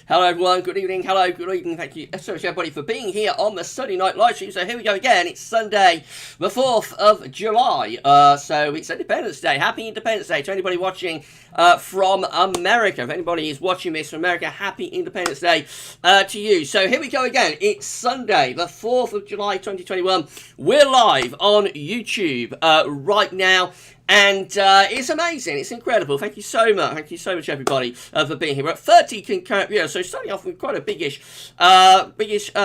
Hello everyone, good evening, hello, good evening, thank you so much everybody for being here on the Sunday night live stream. So here we go again, it's Sunday the 4th of July, so it's Independence Day. Happy Independence Day to anybody watching from America. If anybody is watching this from America, happy Independence Day to you. So here we go again, it's Sunday the 4th of July 2021. We're live on YouTube right now. And it's amazing, it's incredible. Thank you so much everybody for being here. We're at 30 concurrent viewers, so starting off with quite a biggish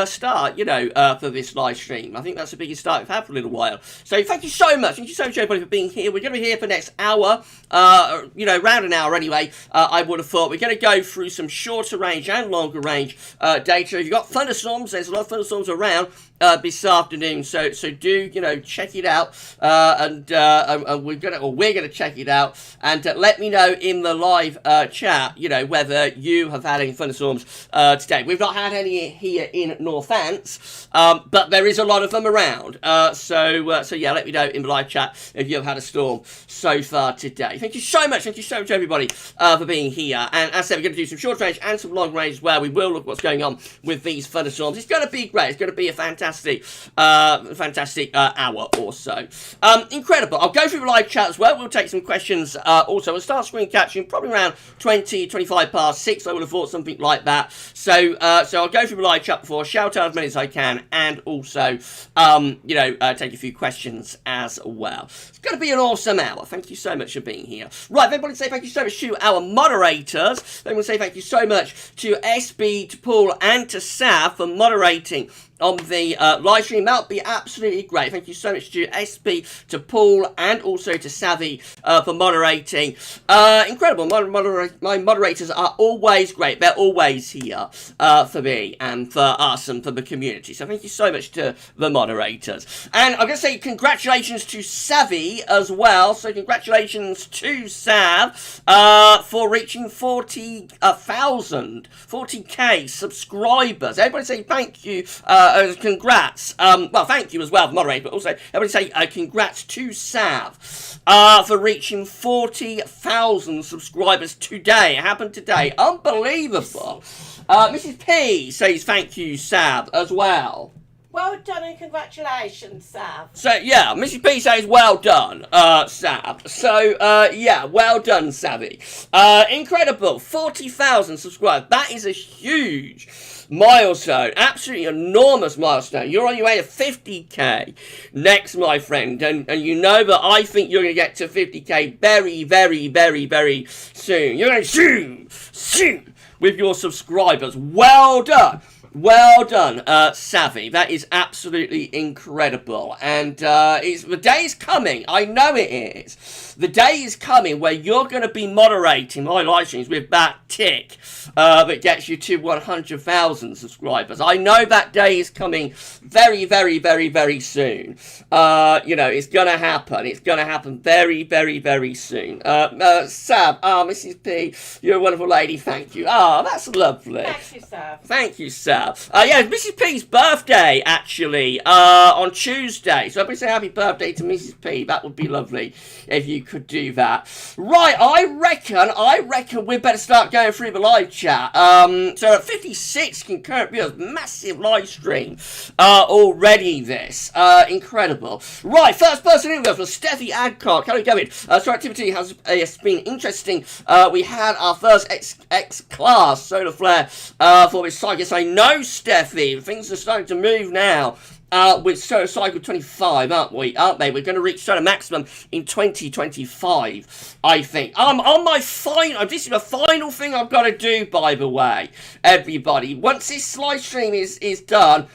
start, you know, for this live stream. I think that's the biggest start we've had for a little while. So thank you so much everybody for being here. We're going to be here for the next hour, you know, around an hour anyway, I would have thought. We're going to go through some shorter range and longer range data. If you've got thunderstorms, there's a lot of thunderstorms around this afternoon, so do, you know, check it out, and we're gonna check it out, and let me know in the live chat, you know, whether you have had any thunderstorms today. We've not had any here in Northants, but there is a lot of them around, so yeah, let me know in the live chat if you have had a storm so far today. Thank you so much everybody for being here. And as I said, we're going to do some short range and some long range where we will look what's going on with these thunderstorms. It's going to be great. It's going to be a fantastic hour or so. Incredible. I'll go through the live chat as well. We'll take some questions also. We'll start screen capturing probably around 25 past 6. I would have thought something like that. So I'll go through the live chat before, shout out as many as I can, and also you know, take a few questions as well. It's going to be an awesome hour. Thank you so much for being here. Right, everybody say thank you so much to our moderators. Then we'll say thank you so much to SB, to Paul, and to Sav for moderating on the live stream. That would be absolutely great. Thank you so much to SB, to Paul, and also to Savvy for moderating. Incredible. My moderators are always great. They're always here for me and for us and for the community. So thank you so much to the moderators. And I'm going to say congratulations to Savvy as well. So congratulations to Sav for reaching 40k subscribers. Everybody say thank you. Congrats. Well, thank you as well, moderator, but also everybody say congrats to Sav for reaching 40,000 subscribers today. It happened today. Unbelievable. Mrs. P says thank you, Sav, as well. Well done and congratulations, Sav. So, yeah, Mrs. P says well done, Sav. So, yeah, well done, Savvy. Incredible. 40,000 subscribers. That is a huge milestone. Absolutely enormous milestone. You're on your way to 50k next, my friend. And you know that I think you're going to get to 50k very, very, very, very soon. You're going to soon with your subscribers. Well done. Well done, Savvy. That is absolutely incredible. And the day is coming. I know it is. The day is coming where you're going to be moderating my live streams with that tick that gets you to 100,000 subscribers. I know that day is coming very, very, very, very soon. You know, it's going to happen. It's going to happen very, very, very soon. Sav, Mrs. P, you're a wonderful lady. Thank you. That's lovely. Thank you, Sav. Thank you, Sav. Yeah, Mrs. P's birthday, actually, on Tuesday. So everybody say happy birthday to Mrs. P. That would be lovely if you could do that. Right, I reckon we better start going through the live chat. So at 56 concurrent viewers, massive live stream already this. Incredible. Right, first person in there for Steffi Adcock. How are you going? So activity has been interesting. We had our first X-class solar flare for this cycle. I know, Steffi, things are starting to move now. With Solar Cycle 25, aren't they? We're going to reach Solar Maximum in 2025, I think. On my final, this is the final thing I've got to do, by the way, everybody. Once this live stream is done,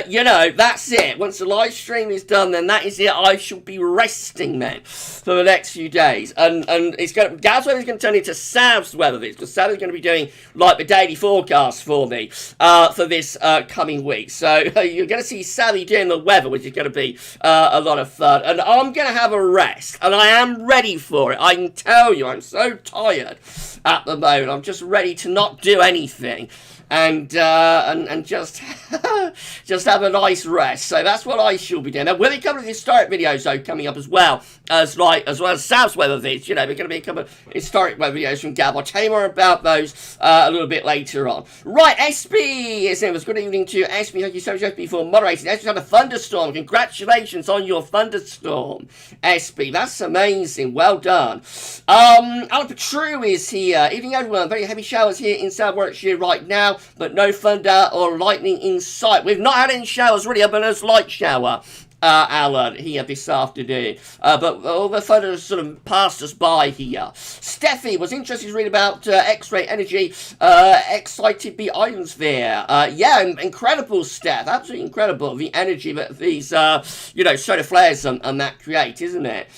you know, that's it. Once the live stream is done, then that is it. I shall be resting then for the next few days. And it's going to, GavsWeatherVids is going to turn into Sav's Weather Vids, because Sav is going to be doing like the daily forecast for me for this coming week. So you're going to see Savvy doing the weather, which is going to be a lot of fun. And I'm going to have a rest, and I am ready for it. I can tell you, I'm so tired at the moment. I'm just ready to not do anything. and just just have a nice rest. So that's what I shall be doing. There will be a couple of historic videos though coming up as well as Sav's weather vids. We're going to be a couple of historic weather videos from Gav. I'll tell you more about those a little bit later on. Right, SB is in. Good evening to SB. Thank you so much, SB, for moderating. SB's had a thunderstorm. Congratulations on your thunderstorm, SB. That's amazing. Well done. Alan Petru is here. Evening, everyone. Very heavy showers here in South Warwickshire right now, but no thunder or lightning in sight. We've not had any showers really, but there's light shower. Alan here this afternoon, but all the photos sort of passed us by here. Steffi was interested to read about X-ray energy, excited the ionosphere. Yeah, incredible, Steph, absolutely incredible, the energy that these, solar flares and that create, isn't it?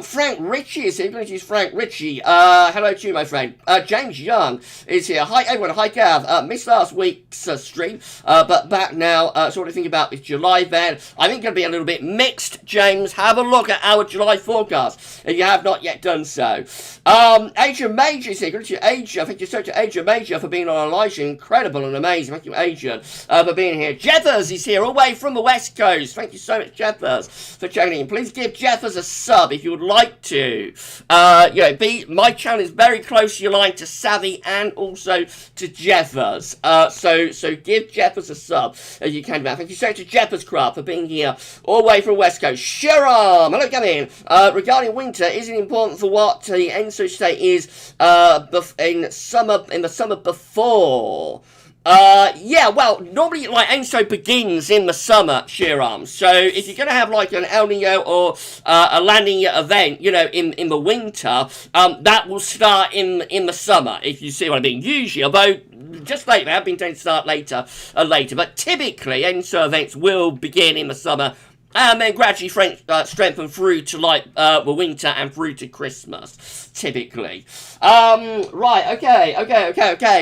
Frank Ritchie is here. We're going to use Frank Ritchie. Hello to you, my friend. James Young is here. Hi, everyone. Hi, Gav. Missed last week's stream, but back now. So what do you think about this July then? I think it's going to be a little bit mixed, James. Have a look at our July forecast if you have not yet done so. Adrian Major is here. Good to Adrian. Thank you so much to Adrian Major for being on our live stream. Incredible and amazing. Thank you, Adrian, for being here. Jeffers is here all the way from the West Coast. Thank you so much, Jeffers, for checking in. Please give Jeffers a sub if you would like to. My channel is very closely aligned to Savvy and also to Jeffers. So give Jeffers a sub if you can. Thank you so much to Jeffers Craft for being here all the way from West Coast. Shiram, hello, come in. Regarding winter, is it important for what the ENSO state is in the summer before? Yeah, well, normally, ENSO begins in the summer, Shiram. So, if you're going to have, an El Nino or a La Nina event, in the winter, that will start in the summer, if you see what I mean. Usually, although just lately, I've been trying to start later, but typically, ENSO events will begin in the summer, and then gradually strengthen through to the winter and through to Christmas, typically. Right, okay.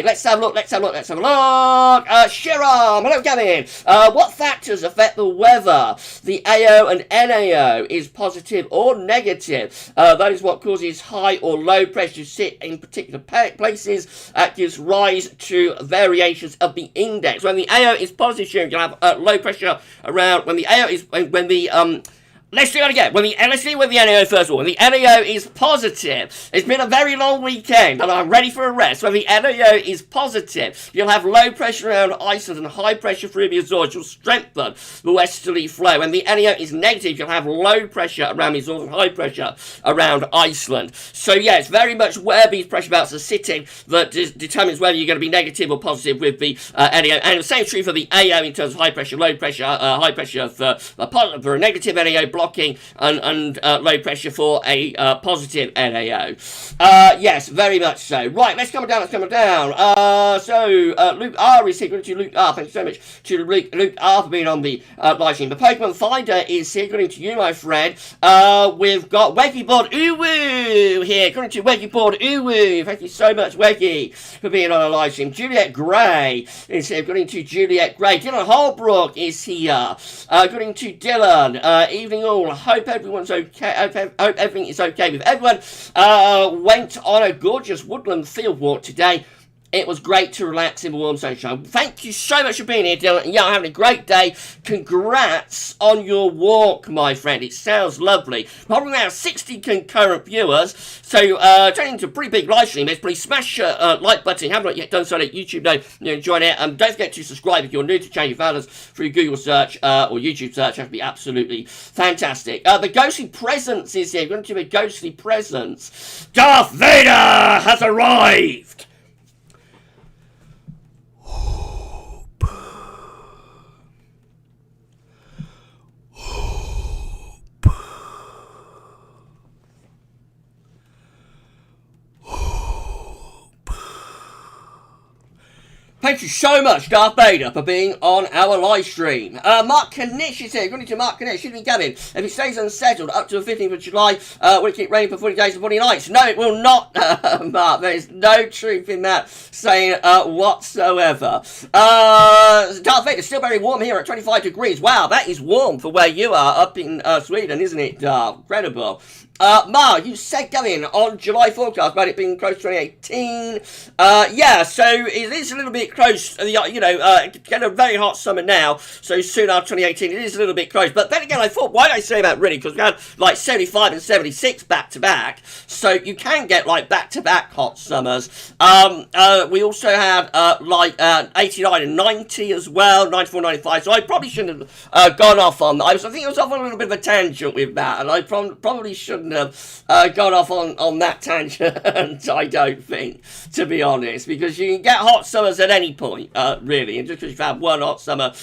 Let's have a look. Shiram, hello, Gavin. What factors affect the weather? The AO and NAO is positive or negative. That is what causes high or low pressure to sit in particular places. That gives rise to variations of the index. When the AO is positive, you'll have low pressure around. When the AO is let's do it again. Let's do it with the NAO first of all. When the NAO is positive, it's been a very long weekend and I'm ready for a rest. When the NAO is positive, you'll have low pressure around Iceland and high pressure through the Azores. You'll strengthen the westerly flow. When the NAO is negative, you'll have low pressure around the Azores and high pressure around Iceland. So yeah, it's very much where these pressure belts are sitting that determines whether you're going to be negative or positive with the NAO. And the same is true for the AO in terms of high pressure, low pressure, high pressure for a negative NAO blocking and low pressure for a positive NAO. Yes, very much so. Right, let's come down. Luke R is here. Good to Luke R. Thank you so much to Luke R for being on the live stream. The Pokemon Finder is here. Good to you, my friend. We've got Weggyboard Uwu here. Good to Weggyboard Uwu. Thank you so much, Weggy, for being on a live stream. Juliet Gray is here. Good to Juliet Gray. Dylan Holbrook is here. Good to Dylan. Evening all. Hope everyone's okay. Hope everything is okay with everyone. Went on a gorgeous woodland field walk today. It was great to relax in the warm sunshine. Thank you so much for being here, Dylan. Yeah, I'm having a great day. Congrats on your walk, my friend. It sounds lovely. Probably now 60 concurrent viewers. So, turning into a pretty big live stream. Please smash the like button. Have not yet done so. Let YouTube know you're enjoying it. Don't forget to subscribe if you're new to Change Your Values through Google search or YouTube search. That would be absolutely fantastic. The Ghostly Presence is here. We're going to do a Ghostly Presence. Darth Vader has arrived. Thank you so much, Darth Vader, for being on our live stream. Mark Kanish is here. Good evening to Mark Kanish. Should be Gavin. If it stays unsettled up to the 15th of July, will it keep raining for 40 days and 40 nights? No, it will not, Mark. There is no truth in that saying whatsoever. Darth Vader, still very warm here at 25 degrees. Wow, that is warm for where you are up in Sweden, isn't it, Darth? Incredible. Mark, you said, Gavin, on July forecast about it being close to 2018. Yeah, so it is a little bit close. Get a very hot summer now, so soon after 2018, it is a little bit close. But then again, I thought, why did I say that really? Because we had like 75 and 76 back to back, so you can get like back to back hot summers. We also had 89 and 90 as well, 94, 95. So I probably shouldn't have gone off on that. I think I was off on a little bit of a tangent with that, and I probably shouldn't have gone off on that tangent, I don't think, to be honest, because you can get hot summers at any point, really, and just because you've had one hot summer,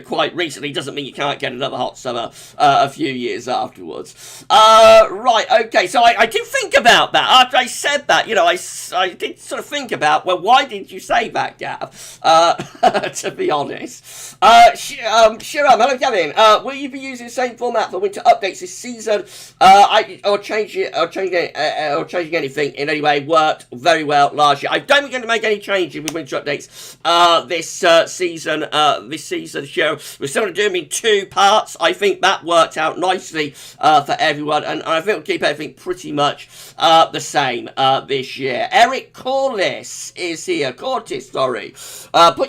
quite recently, doesn't mean you can't get another hot summer a few years afterwards. Right, okay, so I did think about that. After I said that, I did sort of think about, well, why did you say that, Gav? To be honest. Shiram, hello, Gavin. Will you be using the same format for winter updates this season? Changing anything in any way worked very well last year. I don't think we're going to make any changes with winter updates this season. Show we're still going to do them in 2 parts. I think that worked out nicely for everyone, and I think we'll keep everything pretty much the same this year. Eric Cortis is here. Put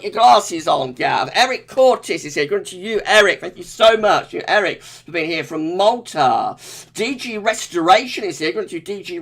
your glasses on, Gav. Eric Cortis is here. Good to you, Eric. Thank you so much, Eric, for being here from Malta. DG Restoration is here. Good to DG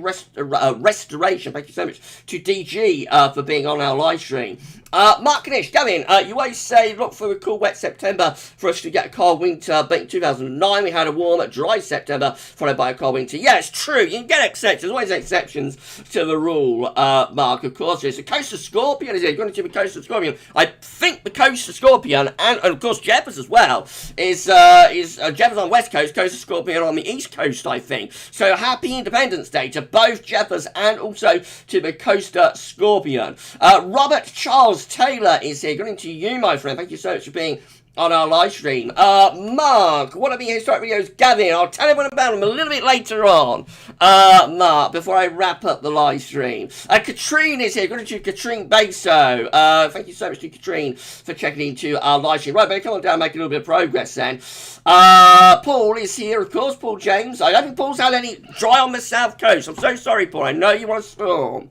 Restoration. Thank you so much to DG for being on our live stream. Mark Knish, Gavin, you always say look for a cool wet September for us to get a cold winter, but in 2009 we had a warm, dry September followed by a cold winter. Yeah, it's true, you can get exceptions, there's always exceptions to the rule, Mark, of course. There's the Coastal Scorpion, is here, going to be Coastal Scorpion. I think the Coastal Scorpion, and of course Jeppers as well, is Jeppers on West Coast, Coastal Scorpion on the East Coast, I think. So happy Independence Day to both Jeppers and also to the Coastal Scorpion. Robert Charles Taylor is here. Good evening to you, my friend. Thank you so much for being on our live stream. Mark, what are the historic videos, Gavin? I'll tell everyone about them a little bit later on, Mark, before I wrap up the live stream. Katrine is here. Good evening to Katrine Beso. Thank you so much to Katrine for checking into our live stream. Right, better come on down and make a little bit of progress then. Paul is here, of course, Paul James. I don't think Paul's had any dry on the south coast. I'm so sorry, Paul. I know you want a storm.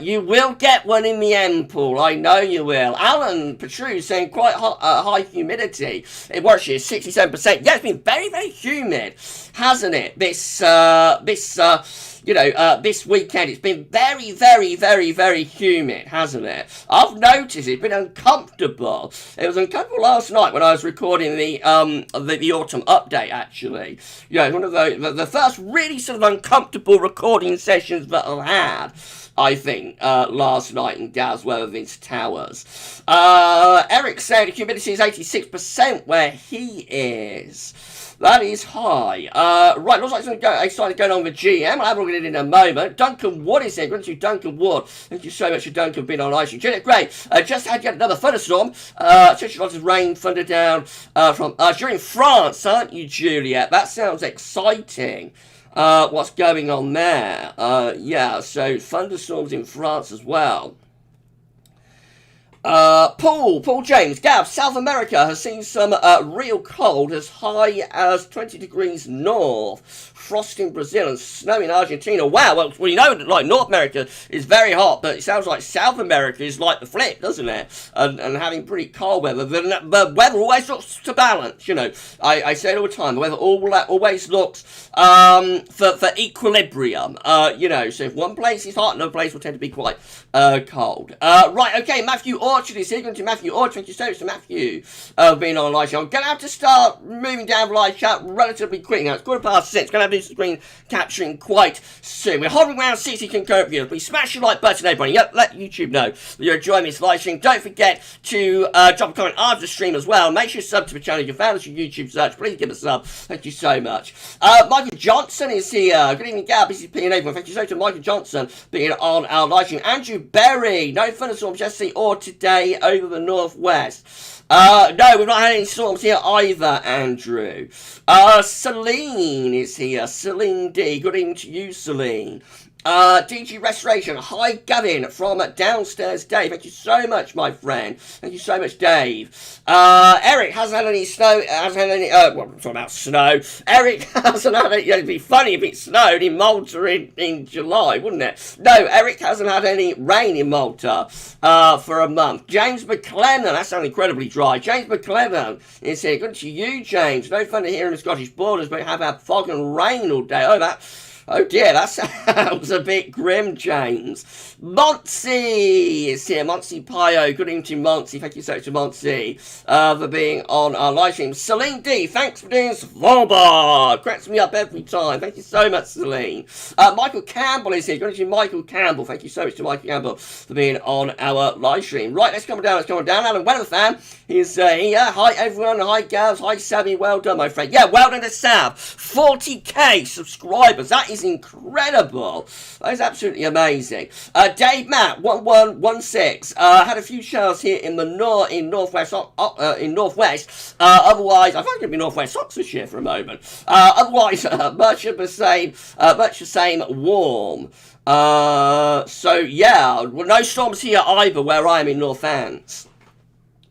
You will get one in the end, Paul. I know you will. Alan Petru saying quite high humidity. It was here, 67%. Yeah, it's been very, very humid, hasn't it? This weekend, it's been very, very, very, very humid, hasn't it? I've noticed it's been uncomfortable. It was uncomfortable last night when I was recording the autumn update, actually. One of the first really sort of uncomfortable recording sessions that I've had, I think, last night in GavsWeatherVids Towers. Eric said the humidity is 86% where he is. That is high. Right, looks like something exciting going on with GM. I'll have a look at it in a moment. Duncan Wood is here. Good to you, Duncan Wood. Thank you so much for Duncan for being on live stream. Juliet Gray, just had yet another thunderstorm. Such lots of rain, thunder down from you're in France, aren't you, Juliet? That sounds exciting. What's going on there? Yeah, so thunderstorms in France as well. Paul James, Gav, South America has seen some real cold as high as 20 degrees north. Frost in Brazil and snow in Argentina. Wow, well, you know, like North America is very hot, but it sounds like South America is like the flip, doesn't it? And having pretty cold weather. The weather always looks to balance, I say it all the time. The weather always looks for equilibrium, so if one place is hot, another place will tend to be quite cold. Right, okay, Matthew Orchard is here. Going to Matthew Orchard. Thank you so much to Matthew being on live chat. I'm going to have to start moving down the live chat relatively quick now. It's 6:15. Going to have to do some screen capturing quite soon. We're hovering around 60 concurrent viewers. Please smash the like button, everybody. Yep, let YouTube know that you're enjoying this live stream. Don't forget to drop a comment after the stream as well. Make sure you sub to the channel. If you found us your YouTube search, please give us a sub. Thank you so much. Michael Johnson is here. Good evening, Gab. This is P and everyone. Thank you so much to Michael Johnson being on our live stream. Andrew Berry. No thunderstorms yesterday or today over the northwest. No, we've not had any storms here either, Andrew. Celine is here. Celine D. Good evening to you, Celine. DG Restoration, hi Gavin from Downstairs Dave. Thank you so much, my friend. Thank you so much, Dave. Eric hasn't had any snow, well, I'm talking about snow. Eric hasn't had any, it'd be funny if it snowed in Malta in July, wouldn't it? No, Eric hasn't had any rain in Malta for a month. James McLennan, that sounds incredibly dry. James McLennan is here. Good to you, James. No fun to hear in the Scottish borders, but have had fog and rain all day. Oh dear, that sounds a bit grim, James. Monty is here. Monty Pio. Good evening to Monty. Thank you so much to Monty for being on our live stream. Celine D, thanks for doing Svalbard. Cracks me up every time. Thank you so much, Celine. Michael Campbell is here. Good evening to Michael Campbell. Thank you so much to Michael Campbell for being on our live stream. Right, let's come down. Alan Weatherfan is here. Hi, everyone. Hi, Gavs. Hi, Sammy. Well done, my friend. Yeah, well done to Sav. 40k subscribers. That is incredible. That is absolutely amazing. Dave Matt 1116 had a few showers here in the northwest. Otherwise, I thought it could be northwest Oxfordshire for a moment. Otherwise, much the same warm. So yeah, well, no storms here either where I am in Northants.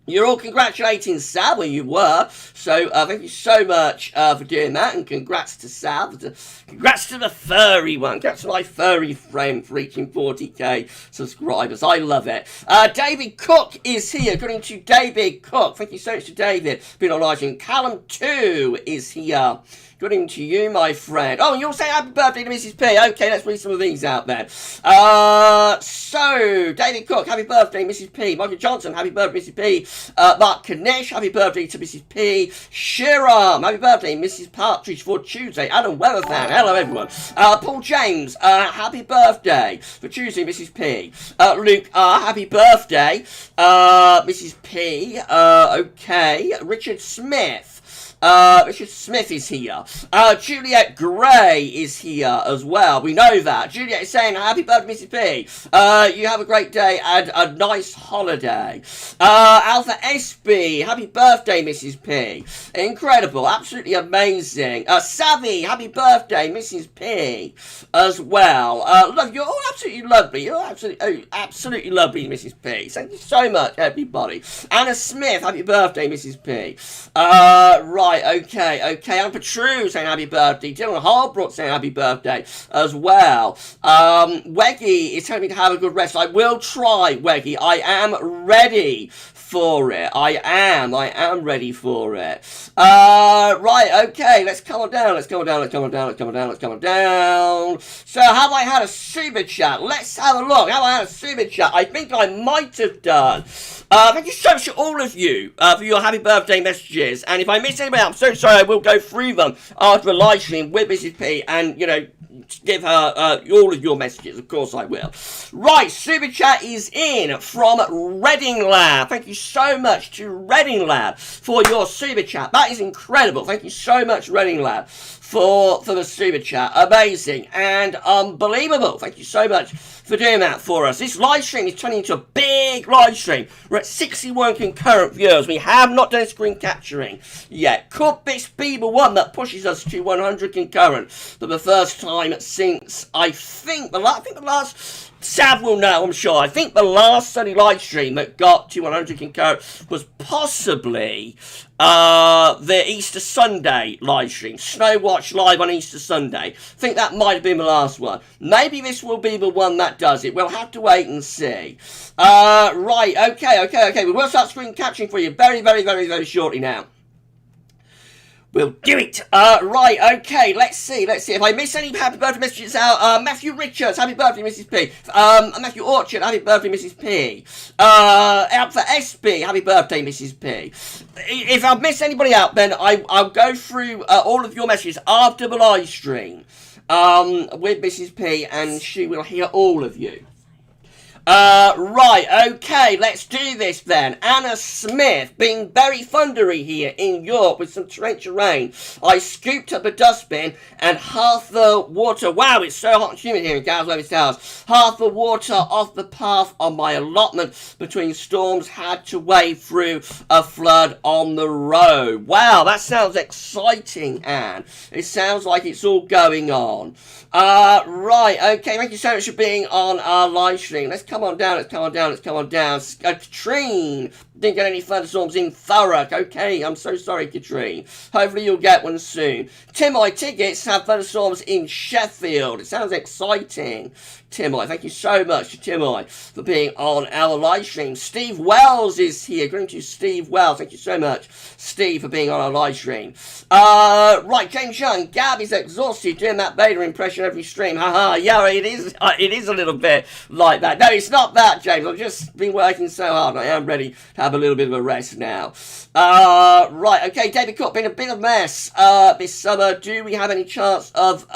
You're all congratulating Sav, well you were, so thank you so much for doing that, and congrats to Sav, congrats to the furry one, congrats to my furry friend for reaching 40k subscribers, I love it. David Cook is here, good evening to David Cook, thank you so much to David, been on live stream. Callum 2 is here. Good evening to you, my friend. Oh, you're saying happy birthday to Mrs. P. Okay, let's read some of these out then. So, David Cook, happy birthday, Mrs. P. Michael Johnson, happy birthday, Mrs. P. Mark Kanish, happy birthday to Mrs. P. Shiram, happy birthday, Mrs. Partridge for Tuesday. Adam Weatherfan, hello everyone. Paul James, happy birthday for Tuesday, Mrs. P. Luke, happy birthday, Mrs. P. Okay. Richard Smith. Richard Smith is here. Juliet Gray is here as well. We know that. Juliet is saying, happy birthday, Mrs. P. You have a great day and a nice holiday. Alpha SB, happy birthday, Mrs. P. Incredible. Absolutely amazing. Savvy, happy birthday, Mrs. P. as well. Love, you're all absolutely lovely. You're absolutely lovely, Mrs. P. Thank you so much, everybody. Anna Smith, happy birthday, Mrs. P. Right. Okay. Anne Petru saying happy birthday. Dylan Harbrook saying happy birthday as well. Weggy is telling me to have a good rest. I will try, Weggy. I am ready for it. I am ready for it. Right, okay, let's come on down. So have I had a super chat? Let's have a look. Have I had a super chat? I think I might have done. Thank you so much to all of you for your happy birthday messages. And if I miss anybody, I'm so sorry. I will go through them after a live stream with Mrs. P and, you know, give her all of your messages. Of course I will. Right, super chat is in from Reading Lab. Thank you so much to Reading Lab for your super chat. That is incredible. Thank you so much, Reading Lab, for the super chat. Amazing and unbelievable. Thank you so much for doing that for us. This live stream is turning into a big live stream. We're at 61 concurrent viewers. We have not done screen capturing yet. Could this be the one that pushes us to 100 concurrent for the first time since I think the last Sav will know, I'm sure. I think the last Sunday live stream that got to 100 concurrent was possibly the Easter Sunday live stream. Snowwatch live on Easter Sunday. I think that might have been the last one. Maybe this will be the one that does it. We'll have to wait and see. Right, okay. We will start screen capturing for you very shortly now. We'll do it. Right, okay, let's see. If I miss any happy birthday messages out, Matthew Richards, happy birthday, Mrs. P. Matthew Orchard, happy birthday, Mrs. P. Out for SB, happy birthday, Mrs. P. If I miss anybody out, then I'll go through all of your messages after the live stream with Mrs. P, and she will hear all of you. Right, okay, let's do this then. Anna Smith, being very thundery here in York with some torrential rain. I scooped up a dustbin and half the water, wow, it's so hot and humid here in GavsWeatherVids Towers. Half the water off the path on my allotment between storms had to wade through a flood on the road. Wow, that sounds exciting, Anne. It sounds like it's all going on. Right, okay, thank you so much for being on our live stream. Let's come on down. Katrine, didn't get any thunderstorms in Thurrock. Okay, I'm so sorry, Katrine. Hopefully you'll get one soon. Timoy tickets have thunderstorms in Sheffield. It sounds exciting. Timoy, thank you so much to Timoy for being on our live stream. Steve Wells is here. Greeting to you, Steve Wells. Thank you so much, Steve, for being on our live stream. Right, James Young. Gab is exhausted doing that Vader impression every stream. Haha, yeah, it is a little bit like that. No, it's not that, James. I've just been working so hard. I am ready to have a little bit of a rest now. Right, okay, David Cook, been a bit of a mess this summer. Do we have any chance of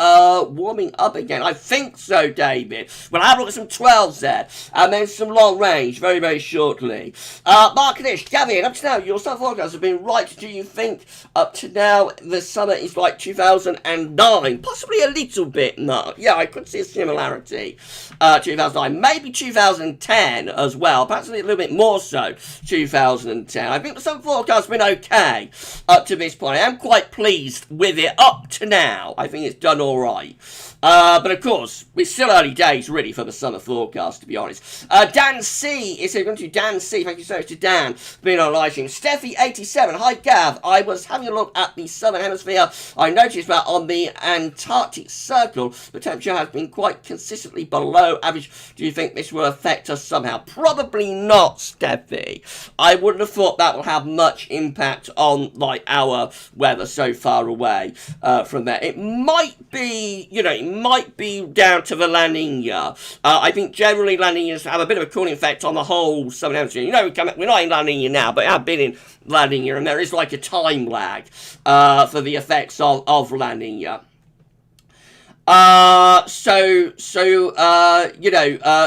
warming up again? I think so, David. Well, I have a look at some 12s there, and then some long range very, very shortly. Mark Nish, Gavin, up to now, your summer forecasts have been right. Do you think up to now the summer is like 2009? Possibly a little bit, Mark. Yeah, I could see a similarity. 2009, maybe 2010 as well, perhaps a little bit more so 2010. I think the summer forecast has been okay up to this point. I am quite pleased with it up to now. I think it's done all right. But of course, it's still early days, really, for the summer forecast, to be honest. Dan C is here. Going to Dan C. Thank you so much to Dan for being on live stream. Steffi87. Hi, Gav. I was having a look at the southern hemisphere. I noticed that on the Antarctic Circle, the temperature has been quite consistently below average. Do you think this will affect us somehow? Probably not, Steffi. I wouldn't have thought that will have much impact on, like, our weather so far away from there. It might be, you know, it might be down to the La Nina. I think generally La Ninas have a bit of a cooling effect on the whole southern hemisphere. You know, we're not in La Nina now, but I've been in La Nina, and there is like a time lag for the effects of La Nina.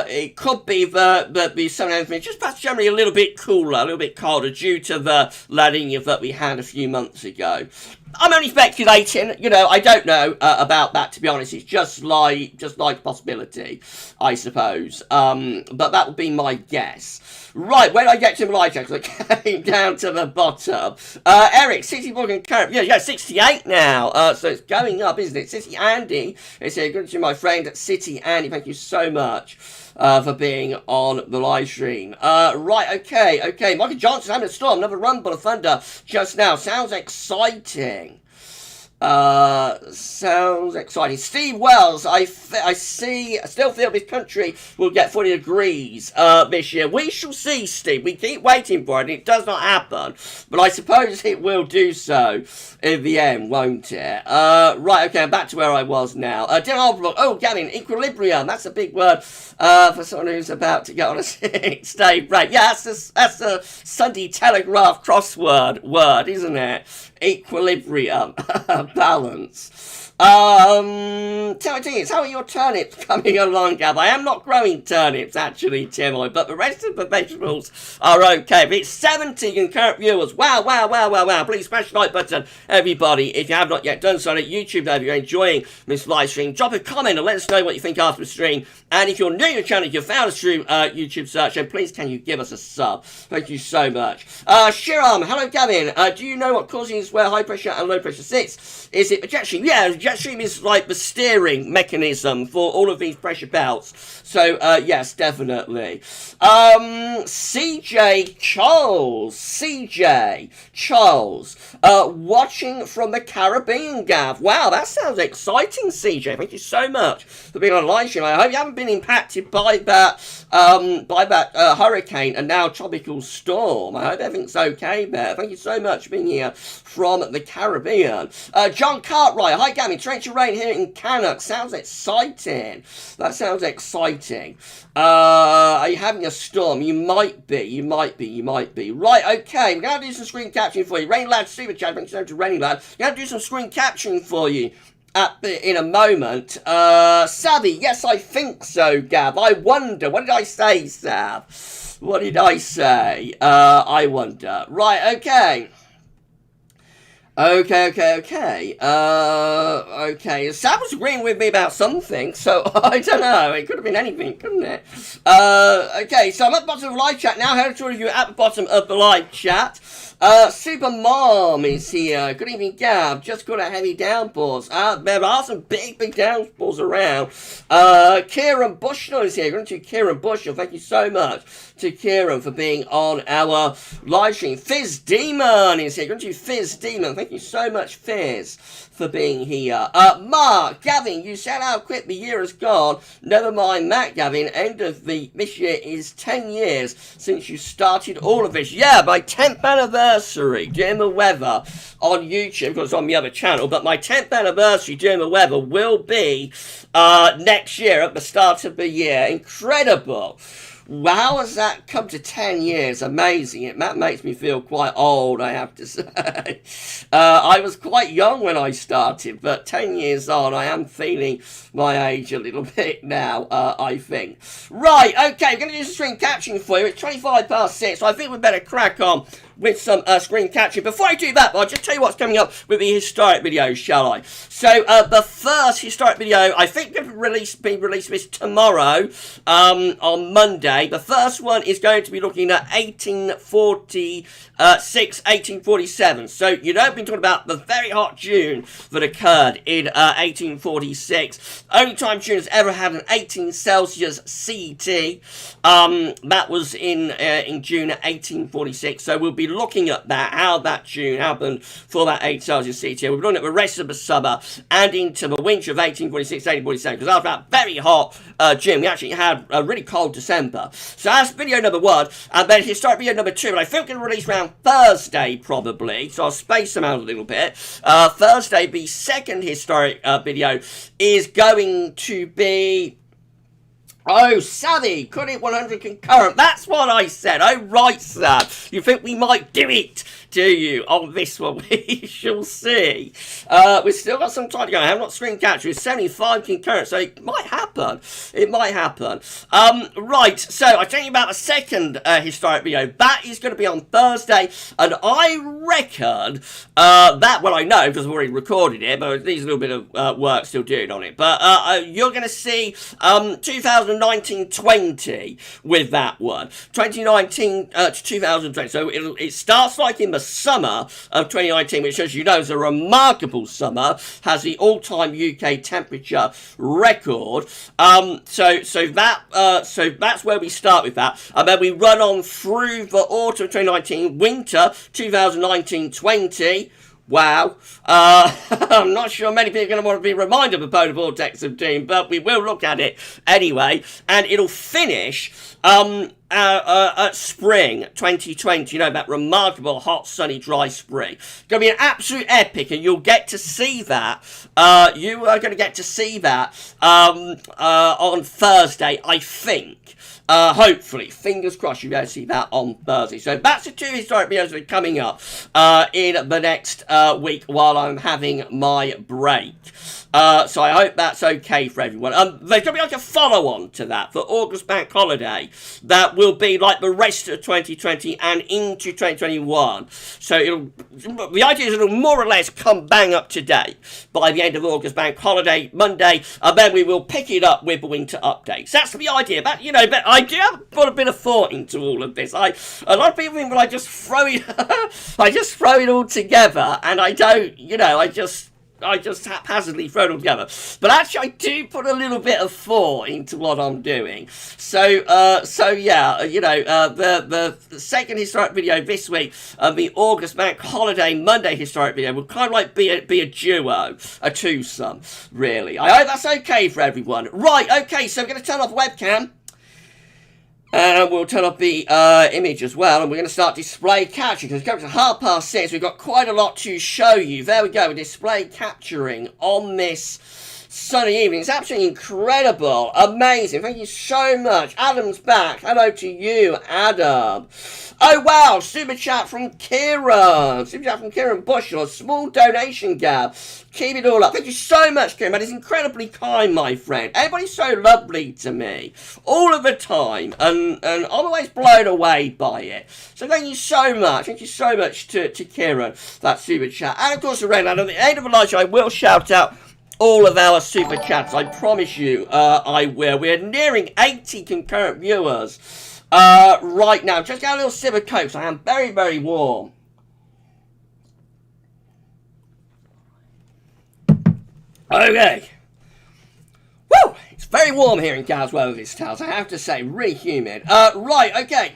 It could be the southern hemisphere just perhaps generally a little bit cooler, a little bit colder due to the La Nina that we had a few months ago. I'm only speculating, you know, I don't know about that, to be honest. It's just like a possibility, I suppose. But that would be my guess. Right, where did I get to my live chat? Because I came down to the bottom. Eric, 64 and current. Yeah, 68 now. So it's going up, isn't it? City Andy is here. Good to my friend, City Andy. Thank you so much for being on the live stream. Right, okay. Michael Johnson having a storm. Another rumble of thunder just now. Sounds exciting. Sounds exciting. Steve Wells, I still feel this country will get 40 degrees this year. We shall see, Steve. We keep waiting for it, and it does not happen. But I suppose it will do so in the end, won't it? Right, okay, I'm back to where I was now. Dylan Albrook, oh, Gavin, equilibrium. That's a big word for someone who's about to get on a 6-day break. Yeah, that's a Sunday Telegraph crossword word, isn't it? Equilibrium. Balance. Tell me things, how are your turnips coming along, Gav? I am not growing turnips, actually, Timoy, but the rest of the vegetables are okay. But it's 70 concurrent viewers. Wow. Please smash the like button, everybody. If you have not yet done so on YouTube, if you're enjoying this live stream, drop a comment and let us know what you think after the stream. And if you're new to the channel, if you found us through YouTube search, then please can you give us a sub? Thank you so much. Shiram, hello, Gavin. Do you know what causes where high pressure and low pressure sits? Is it the jet stream? Yeah, jet stream is like the steering mechanism for all of these pressure belts. So, yes, definitely. CJ Charles, watching from the Caribbean, Gav. Wow, that sounds exciting, CJ. Thank you so much for being on live stream. I hope you haven't been impacted by that hurricane and now tropical storm. I hope everything's okay there. Thank you so much for being here from the Caribbean. John Cartwright, hi, Gavin. Torrential rain here in Cannock. Sounds exciting. That sounds exciting. Are you having a storm? You might be. Right, okay. We're going to do some screen capturing for you. Rain Lad Super Chat. Thank you so much to Rainy Lad. We're going to do some screen capturing for you in a moment. Savvy, yes, I think so, Gav. I wonder. What did I say, Sav? What did I say? I wonder. Right, okay. Okay. Sam was agreeing with me about something, so I don't know. It could have been anything, couldn't it? Okay, so I'm at the bottom of the live chat now. Hello to all of you at the bottom of the live chat. Super Mom is here. Good evening, Gav. Just got a heavy downpours. There are some big downpours around. Kieran Bushnell is here. Good to Kieran Bushnell. Thank you so much to Kieran for being on our live stream. Fizz Demon is here. Good to Fizz Demon. Thank you so much, Fizz, for being here. Mark, Gavin, you said how quick the year has gone. Never mind Matt, Gavin. End of this year is 10 years since you started all of this. Yeah, my 10th anniversary during the weather on YouTube, because it's on the other channel, but my 10th anniversary during the weather will be next year at the start of the year. Incredible. How has that come to 10 years? Amazing. That makes me feel quite old, I have to say. I was quite young when I started, but 10 years on, I am feeling my age a little bit now, I think. Right, okay, we're going to do some screen capturing for you. It's 25 past 6, so I think we better crack on with some screen capturing. Before I do that, I'll just tell you what's coming up with the historic videos, shall I? So, the first historic video, I think going to be released this tomorrow, on Monday. The first one is going to be looking at 1847. So, you know, I've been talking about the very hot June that occurred in 1846. Only time June has ever had an 18 Celsius CT. That was in June 1846. So we'll be looking at that, how that June happened for that 8 Celsius CT. We'll be looking at the rest of the summer and into the winter of 1846, 1847. Because after that very hot June, we actually had a really cold December. So that's video number 1. And then historic video number 2. And I think we're going to release around Thursday, probably. So I'll space them out a little bit. Thursday, the second historic video is going to be... Oh, Savvy, could it 100 concurrent? That's what I said. Oh, right, Sav. You think we might do it, do you? On this one, we shall see. We've still got some time to go. I have not screen captured. It's 75 concurrent, so it might happen. It might happen. Right, so I'll tell you about the second historic video. That is going to be on Thursday, and I reckon that, well, I know because I've already recorded it, but there's a little bit of work still doing on it. But you're going to see 2019-20 with that one. 2019 to 2020. So it starts like in the summer of 2019, which, as you know, is a remarkable summer, has the all-time UK temperature record. So that's where we start with that, and then we run on through the autumn of 2019, winter 2019-20. Wow. I'm not sure many people are going to want to be reminded of the polar vortex of doom, but we will look at it anyway. And it'll finish at spring 2020, you know, that remarkable hot, sunny, dry spring. It's going to be an absolute epic, and you'll get to see that. You are going to get to see that on Thursday, I think. Hopefully, fingers crossed, you'll be able to see that on Thursday. So that's the 2 historic videos that are coming up in the next week while I'm having my break. So I hope that's okay for everyone. There's going to be like a follow-on to that for August Bank Holiday that will be like the rest of 2020 and into 2021. So the idea is it'll more or less come bang up to date by the end of August Bank Holiday Monday, and then we will pick it up with the winter updates. That's the idea. But, you know, but I do have put a bit of thought into all of this. A lot of people think, well, I just throw it, I just throw it all together, and I don't, you know, I just haphazardly throw it all together. But actually, I do put a little bit of thought into what I'm doing. So yeah, you know, the second historic video this week, the August Bank Holiday Monday historic video, will kind of like be a duo, a twosome, really. I hope that's okay for everyone. Right, okay, so we're going to turn off webcam. And we'll turn off the image as well, and we're going to start display capturing, because it's coming to 6:30. We've got quite a lot to show you. There we go, we're display capturing on this sunny evening. It's absolutely incredible. Amazing. Thank you so much. Adam's back. Hello to you, Adam. Oh, wow. Super chat from Kieran. Super chat from Kieran Bushel. A small donation, Gav. Keep it all up. Thank you so much, Kieran. That is incredibly kind, my friend. Everybody's so lovely to me all of the time, and I'm always blown away by it. So thank you so much. Thank you so much to Kieran, that super chat. And of course, at the end of the live show, I will shout out all of our super chats. I promise you, I will. We're nearing 80 concurrent viewers right now. Just get a little sip of Coke. I am very, very warm. Okay. Woo! It's very warm here in GavsWeatherVids Towers, I have to say. Really humid. Right, okay.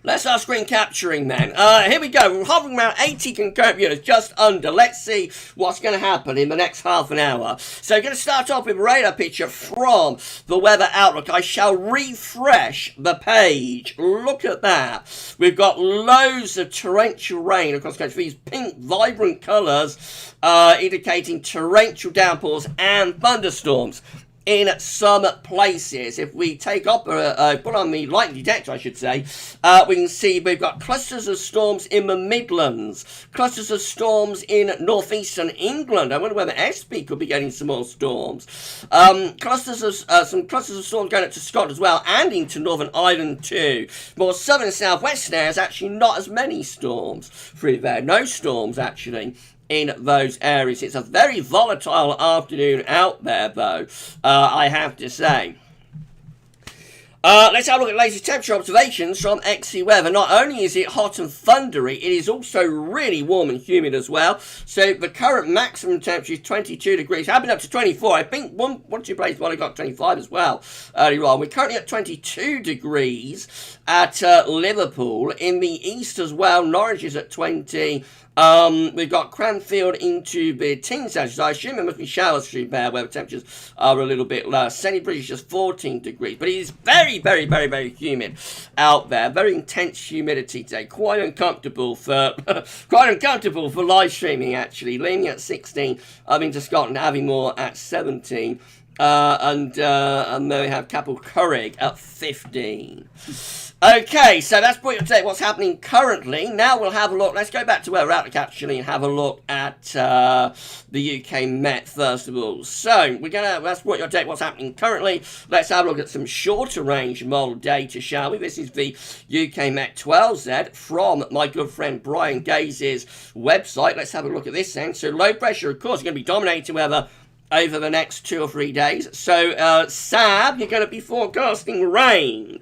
Let's start screen capturing then. Here we go. We're hovering around 80 concurrent viewers, just under. Let's see what's going to happen in the next half an hour. So we're going to start off with a radar picture from the Weather Outlook. I shall refresh the page. Look at that. We've got loads of torrential rain across the country. These pink, vibrant colours indicating torrential downpours and thunderstorms in some places. If we take up, put on the lightning detector, I should say, we can see we've got clusters of storms in the Midlands, clusters of storms in northeastern England. I wonder whether SB could be getting some more storms. Some clusters of storms going up to Scotland as well, and into Northern Ireland too. More southern and southwest now is actually not as many storms through there. No storms actually in those areas. It's a very volatile afternoon out there, though, I have to say. Let's have a look at latest temperature observations from XE Weather. Not only is it hot and thundery, it is also really warm and humid as well. So the current maximum temperature is 22 degrees. I've been up to 24. I think one or two places might have got 25 as well earlier on. We're currently at 22 degrees at Liverpool. In the east as well, Norwich is at 20. We've got Cranfield into the teens Celsius. I assume there must be showers through there where the temperatures are a little bit lower. Sunny Bridge is just 14 degrees, but it is very, very, very, very humid out there. Very intense humidity today. Quite uncomfortable for live streaming actually. Leaning at 16. I'm into Scotland, Aviemore at 17. And then we have Capel Currig at 15. Okay, so that's brought you up to date what's happening currently. Now we'll have a look. Let's go back to where we're at actually and have a look at the UK Met first of all. So that's brought you up to date what's happening currently. Let's have a look at some shorter range model data, shall we? This is the UK Met 12Z from my good friend Brian Gaze's website. Let's have a look at this then. So low pressure, of course, is going to be dominating weather over the next 2 or 3 days. So, Sab, you're going to be forecasting rain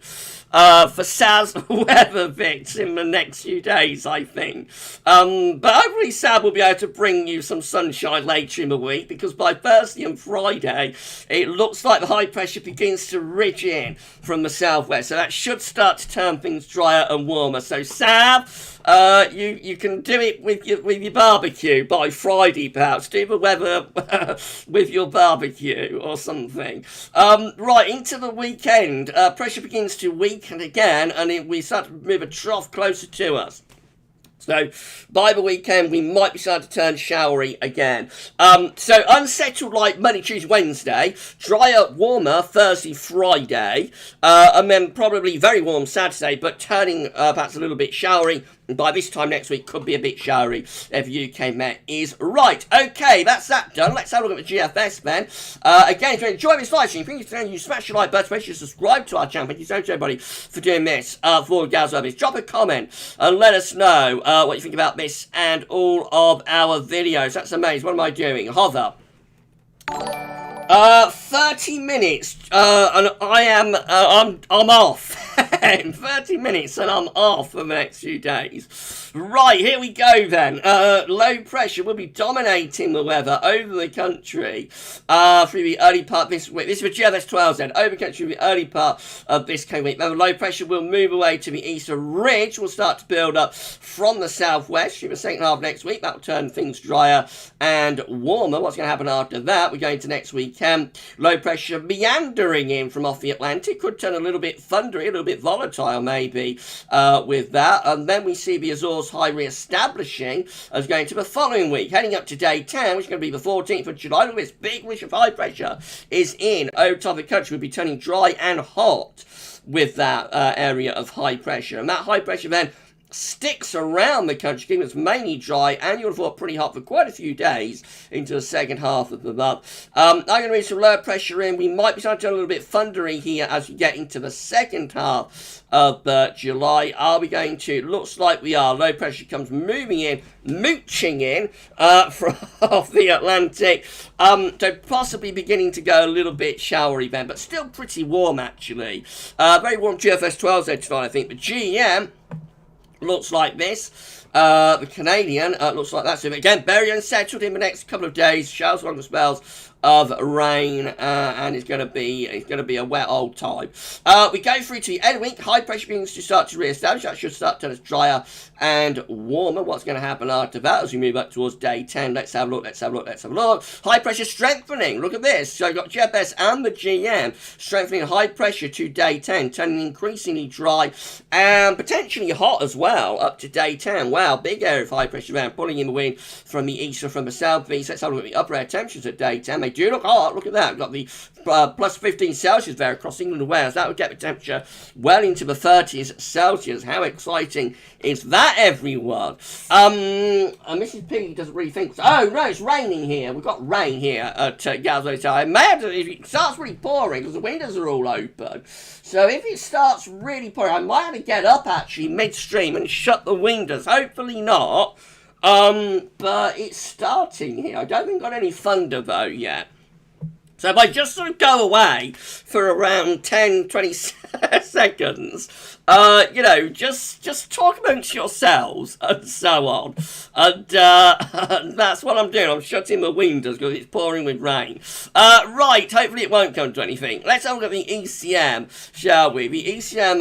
for GavsWeatherVids in the next few days, I think. But hopefully Sab will be able to bring you some sunshine later in the week, because by Thursday and Friday, it looks like the high pressure begins to ridge in from the southwest. So that should start to turn things drier and warmer. So, Sab, you can do it with your barbecue by Friday, perhaps. Do the weather with your barbecue or something. Right, into the weekend. Pressure begins to weaken again, and we start to move a trough closer to us. So, by the weekend, we might be starting to turn showery again. So, unsettled like Monday, Tuesday, Wednesday. Drier, warmer Thursday, Friday. And then probably very warm Saturday, but turning perhaps a little bit showery. By this time next week, could be a bit showery if UK Met is right. Okay, that's that done. Let's have a look at the GFS then. Again, if you enjoy this live stream, please you smash the like button, make sure you subscribe to our channel. Thank you so much, everybody, for doing this for GavsWeatherVids. Drop a comment and let us know what you think about this and all of our videos. That's amazing. What am I doing? Hover. 30 minutes, and I'm off. In 30 minutes, and I'm off for the next few days. Right, here we go then. Low pressure will be dominating the weather over the country through the early part of this week. This is for GFS 12Z. Over the country through the early part of this coming week. The low pressure will move away to the east. A ridge will start to build up from the southwest through the second half of next week. That will turn things drier and warmer. What's going to happen after that? We're going to next weekend. Low pressure meandering in from off the Atlantic. Could turn a little bit thundery, a little bit volatile maybe with that. And then we see the Azores high re-establishing as going to the following week, heading up to day 10, which is going to be the 14th of July. Look at this big ridge of high pressure is in over top of the country. We'll be turning dry and hot with that area of high pressure. And that high pressure then sticks around the country, keeping us mainly dry, and you would have thought pretty hot for quite a few days into the second half of the month. I'm going to read some low pressure in. We might be starting to turn a little bit thundery here as we get into the second half of July. Are we going to? Looks like we are. Low pressure comes moving in, mooching in from off the Atlantic. So possibly beginning to go a little bit showery then, but still pretty warm actually. Very warm GFS 12 Z5, I think. The GEM looks like this. The Canadian looks like that. So again, very unsettled in the next couple of days. Showers along the spells of rain, and it's going to be a wet old time. We go through to the end of the week. High pressure begins to start to re-establish. That should start to turn us drier and warmer. What's going to happen after that as we move up towards day 10? Let's have a look. High pressure strengthening. Look at this. So you've got GFS and the GM strengthening high pressure to day 10, turning increasingly dry and potentially hot as well up to day 10. Wow, big area of high pressure around, pulling in the wind from the east and from the southeast. Let's have a look at the upper air temperatures at day 10. They do look hot. Look at that. We've got the plus 15 Celsius there across England and Wales. That would get the temperature well into the 30s Celsius. How exciting is that, everyone? And Mrs. P doesn't really think so. Oh, no, it's raining here. We've got rain here at GavsWeatherVids. If it starts really pouring, because the windows are all open. So if it starts really pouring, I might have to get up, actually, midstream and shut the windows. Hopefully not. But it's starting here. I don't think I've got any thunder, though, yet. So if I just sort of go away for around 10, 20 seconds, just talk amongst yourselves and so on. And that's what I'm doing. I'm shutting the windows because it's pouring with rain. Right, hopefully it won't come to anything. Let's have a look at the ECM, shall we? The ECM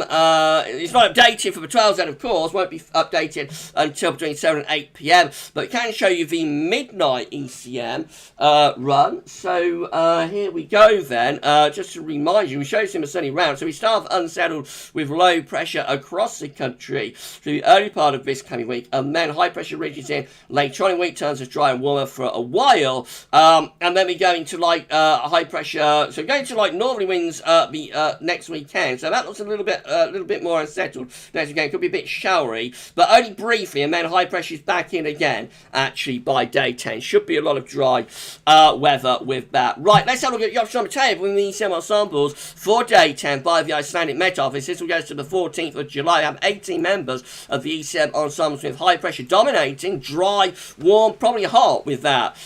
is not updated for the 12Z, of course. Won't be updated until between 7 and 8 p.m. But it can show you the midnight ECM run. So here we go then. Just to remind you, we showed some sunny round. So we start unsettled with low pressure across the country through the early part of this coming week, and then high pressure ridges in later on in the week, turns us dry and warmer for a while, and then we go into like high pressure, so going to like northerly winds the next weekend. So that looks a little bit more unsettled next weekend. Could be a bit showery, but only briefly, and then high pressure is back in again actually by day 10. Should be a lot of dry weather with that. Right, let's have a look at the option on the table in the ECM ensembles for day 10 by the Icelandic Met Office. This will go to the 14th of July. We have 18 members of the ECM ensembles with high pressure dominating, dry, warm, probably hot with that,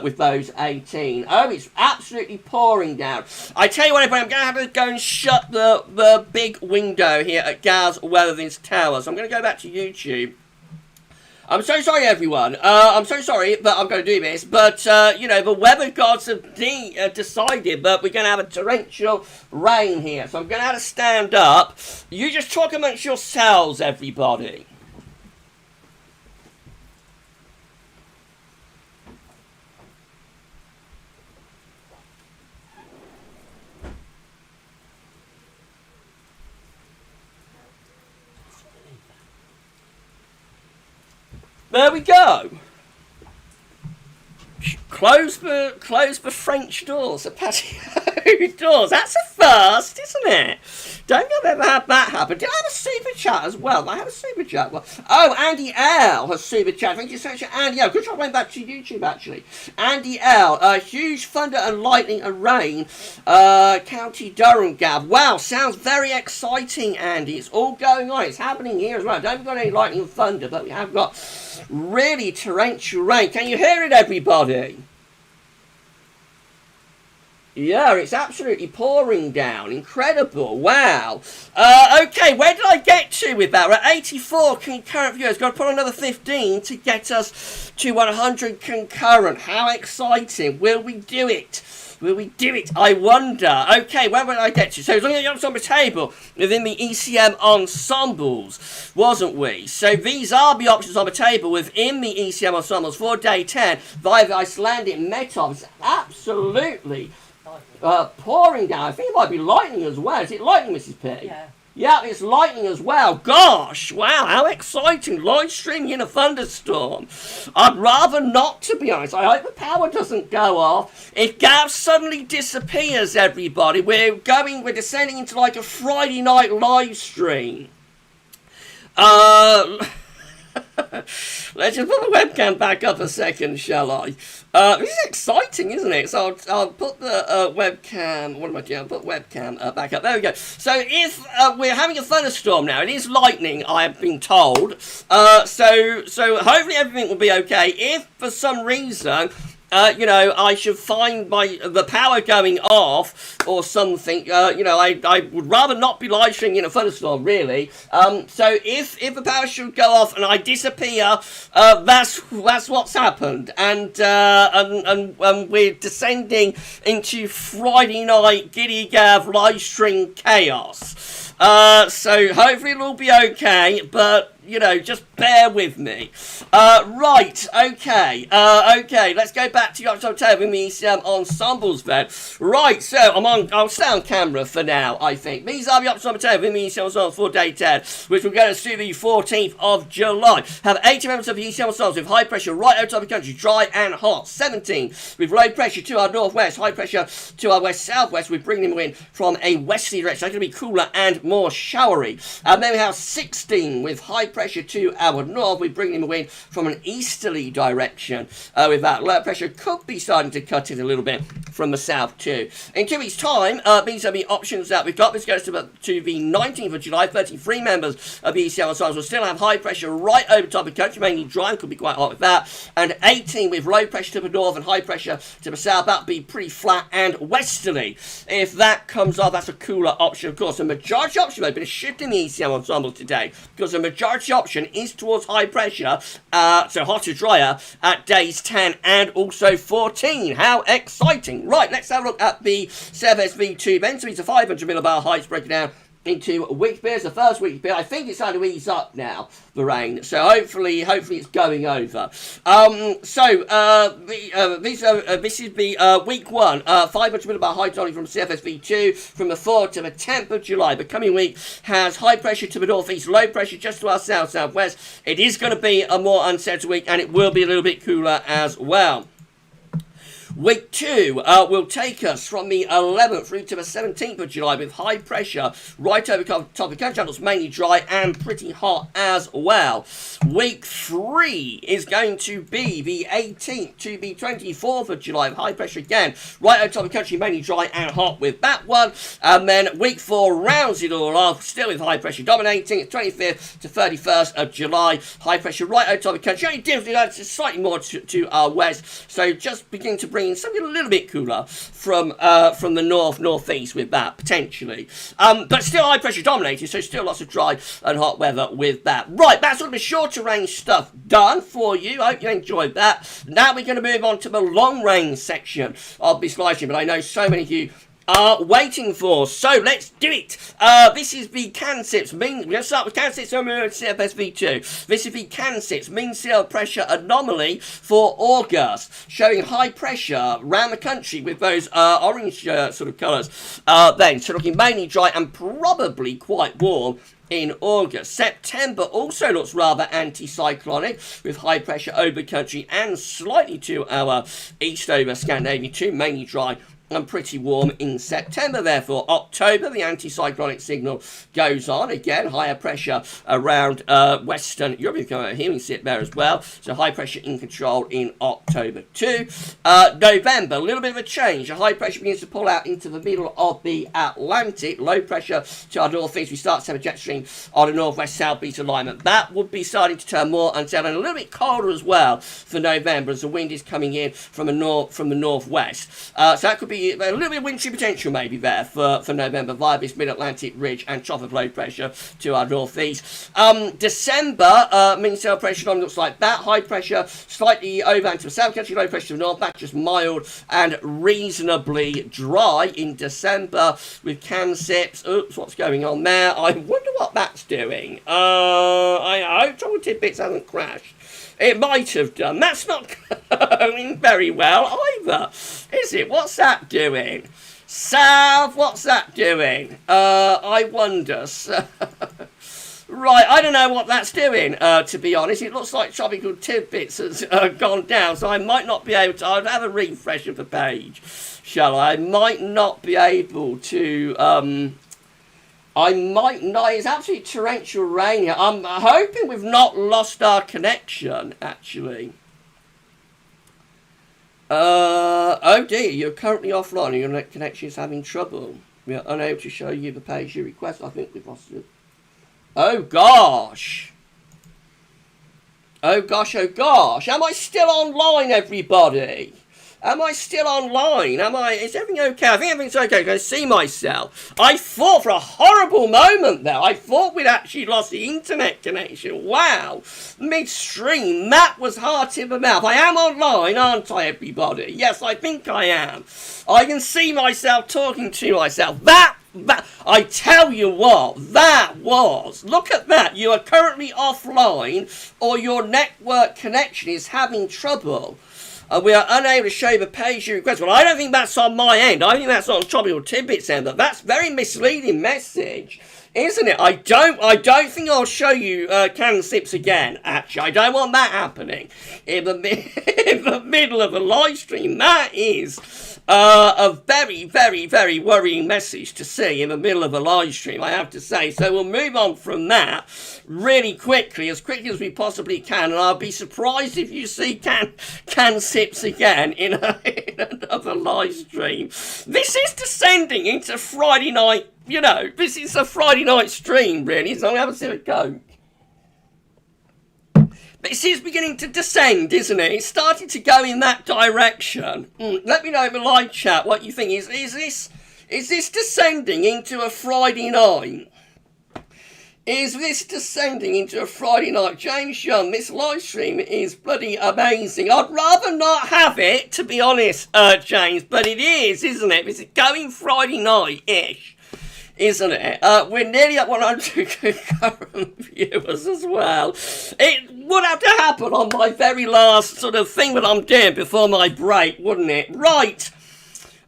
with those 18. Oh, it's absolutely pouring down. I tell you what, everybody, I'm going to have to go and shut the big window here at GavsWeatherVids Tower. So I'm going to go back to YouTube. I'm so sorry, everyone. I'm so sorry that I'm going to do this, but, the weather gods have decided that we're going to have a torrential rain here. So I'm going to have to stand up. You just talk amongst yourselves, everybody. There we go. Close the French doors, the patio doors. That's a first, isn't it? Don't think I've ever had that happen. Did I have a super chat as well? I have a super chat. Oh, Andy L has super chat. Thank you so much, Andy L. Good job going back to YouTube, actually. Andy L. Huge thunder and lightning and rain. County Durham, Gav. Wow, sounds very exciting, Andy. It's all going on. It's happening here as well. I don't think we've got any lightning and thunder, but we have got really torrential rain. Can you hear it, everybody? Yeah, it's absolutely pouring down. Incredible. Wow. Okay, where did I get to with that? We're at 84 concurrent viewers. Got to put on another 15 to get us to 100 concurrent. How exciting. Will we do it? Will we do it? I wonder. Okay, where did I get to? So, looking at the options on the table within the ECM ensembles, wasn't we? So, these are the options on the table within the ECM ensembles for day 10 via the Icelandic Met Office. Absolutely pouring down. I think it might be lightning as well. Is it lightning, Mrs. P? Yeah. Yeah, it's lightning as well. Gosh, wow, how exciting. Live streaming in a thunderstorm. I'd rather not, to be honest. I hope the power doesn't go off. If Gav suddenly disappears, everybody, we're descending into like a Friday night live stream. Let's just put the webcam back up a second, shall I? This is exciting, isn't it? So I'll put the webcam. What am I doing? I'll put webcam back up. There we go. So if we're having a thunderstorm now, it is lightning, I have been told. So hopefully everything will be okay. If for some reason I should find the power going off or something. I would rather not be live streaming in a thunderstorm, really. So if the power should go off and I disappear, that's what's happened, and we're descending into Friday night Giddy Gav live stream chaos. So hopefully it'll all be okay, but just bear with me. Right, okay, let's go back to Yacht Hotel with me ensembles then. Right, so I'll stay on camera for now, I think. These are the Yacht Hotel with me ensembles for day 10, which will get us to the 14th of July. Have 80 members of the ECM ensembles with high pressure right over top of the country, dry and hot. 17 with low pressure to our northwest, high pressure to our west-southwest. We're bringing them in from a westerly direction. It's going to be cooler and more showery. And then we have 16 with high pressure to our north. We bring them in from an easterly direction. With that low pressure could be starting to cut in a little bit from the south too. In 2 weeks' time, these are the options that we've got. This goes to the 19th of July. 33 members of the ECM ensembles will still have high pressure right over top of the country, mainly dry, could be quite hot with that. And 18 with low pressure to the north and high pressure to the south. That'll be pretty flat and westerly. If that comes off, that's a cooler option, of course. The majority option, there's been a shift in the ECM ensemble today, because the majority option is towards high pressure, so hotter, drier, at days 10 and also 14. How exciting. Right, let's have a look at the CFS V2 then. So it's a 500 millibar heights breaking down into weak beers. The first weak beer, I think it's starting to ease up now, the rain. So hopefully it's going over. This is the week 1, 500 millibar heights only from CFS V2 from the 4th to the 10th of July. The coming week has high pressure to the northeast, low pressure just to our southwest. It is going to be a more unsettled week, and it will be a little bit cooler as well. Week 2 will take us from the 11th through to the 17th of July with high pressure right over top of the country channels, mainly dry and pretty hot as well. Week 3 is going to be the 18th to the 24th of July with high pressure again right over top of the country, mainly dry and hot with that one. And then week 4 rounds it all off, still with high pressure dominating, 25th to 31st of July. High pressure right over top of the country. Only difference is slightly more to our west, so just begin to bring in something a little bit cooler from the northeast with that, potentially. But still high pressure dominating, so still lots of dry and hot weather with that. Right, that's all the shorter range stuff done for you. I hope you enjoyed that. Now we're going to move on to the long range section of this live stream, but I know so many of you are waiting for, so let's do it. This is the CANSIPS. We're going to start with CANSIPS and CFS V2. This is the CANSIPS mean sea pressure anomaly for August, showing high pressure around the country with those orange sort of colours. Then, so looking mainly dry and probably quite warm in August. September also looks rather anticyclonic with high pressure over country and slightly to our east over Scandinavia too, mainly dry and pretty warm in September. Therefore, October, the anticyclonic signal goes on. Again, higher pressure around Western Europe. You can hear me sit there as well. So high pressure in control in October too. November, a little bit of a change. The high pressure begins to pull out into the middle of the Atlantic. Low pressure to our northeast. We start to have a jet stream on a northwest-southeast alignment. That would be starting to turn more unsettled and a little bit colder as well for November as the wind is coming in from the northwest. So that could be a little bit of wintry potential maybe there for November via this mid-Atlantic ridge and trough of low pressure to our northeast. December, mean sea pressure looks like that. High pressure slightly over and to the south country, low pressure to the north. That's just mild and reasonably dry in December with CANSIPS. Oops, what's going on there? I wonder what that's doing. I hope Trouble Tidbits hasn't crashed. It might have done. That's not going very well either, is it? What's that doing? Sav, what's that doing? I wonder. Right, I don't know what that's doing, to be honest. It looks like Tropical Tidbits has gone down, so I might not be able to... I'll have a refresh of the page, shall I? I might not be able to... I might not... It's absolutely torrential rain here. I'm hoping we've not lost our connection, actually. Oh dear, you're currently offline and your net connection is having trouble. We are unable to show you the page you request. I think we've lost it. Oh gosh. Oh gosh, oh gosh. Am I still online, everybody? Am I still online? Is everything okay? I think everything's okay. I can see myself. I thought for a horrible moment there, I thought we'd actually lost the internet connection. Wow. Midstream, that was heart in the mouth. I am online, aren't I, everybody? Yes, I think I am. I can see myself talking to myself. That, I tell you what, that was, look at that, you are currently offline or your network connection is having trouble. We are unable to show the page you request. Well, I don't think that's on my end. I think that's on Tropical Tidbits end. But that's very misleading message, isn't it? I don't think I'll show you CANSIPS again, actually. I don't want that happening in the middle of a live stream. That is a very, very, very worrying message to see in the middle of a live stream, I have to say. So we'll move on from that really quickly as we possibly can. And I'll be surprised if you see CANSIPS again in another live stream. This is descending into Friday night. You know, this is a Friday night stream, really, so I'm going to have a sip of Coke. This is beginning to descend, isn't it? It's starting to go in that direction. Let me know in the live chat what you think. Is this descending into a Friday night? Is this descending into a Friday night? James Young, this live stream is bloody amazing. I'd rather not have it, to be honest, James, but it is, isn't it? This is going Friday night-ish. Isn't it? We're nearly at 100 concurrent viewers as well. It would have to happen on my very last sort of thing that I'm doing before my break, wouldn't it? Right.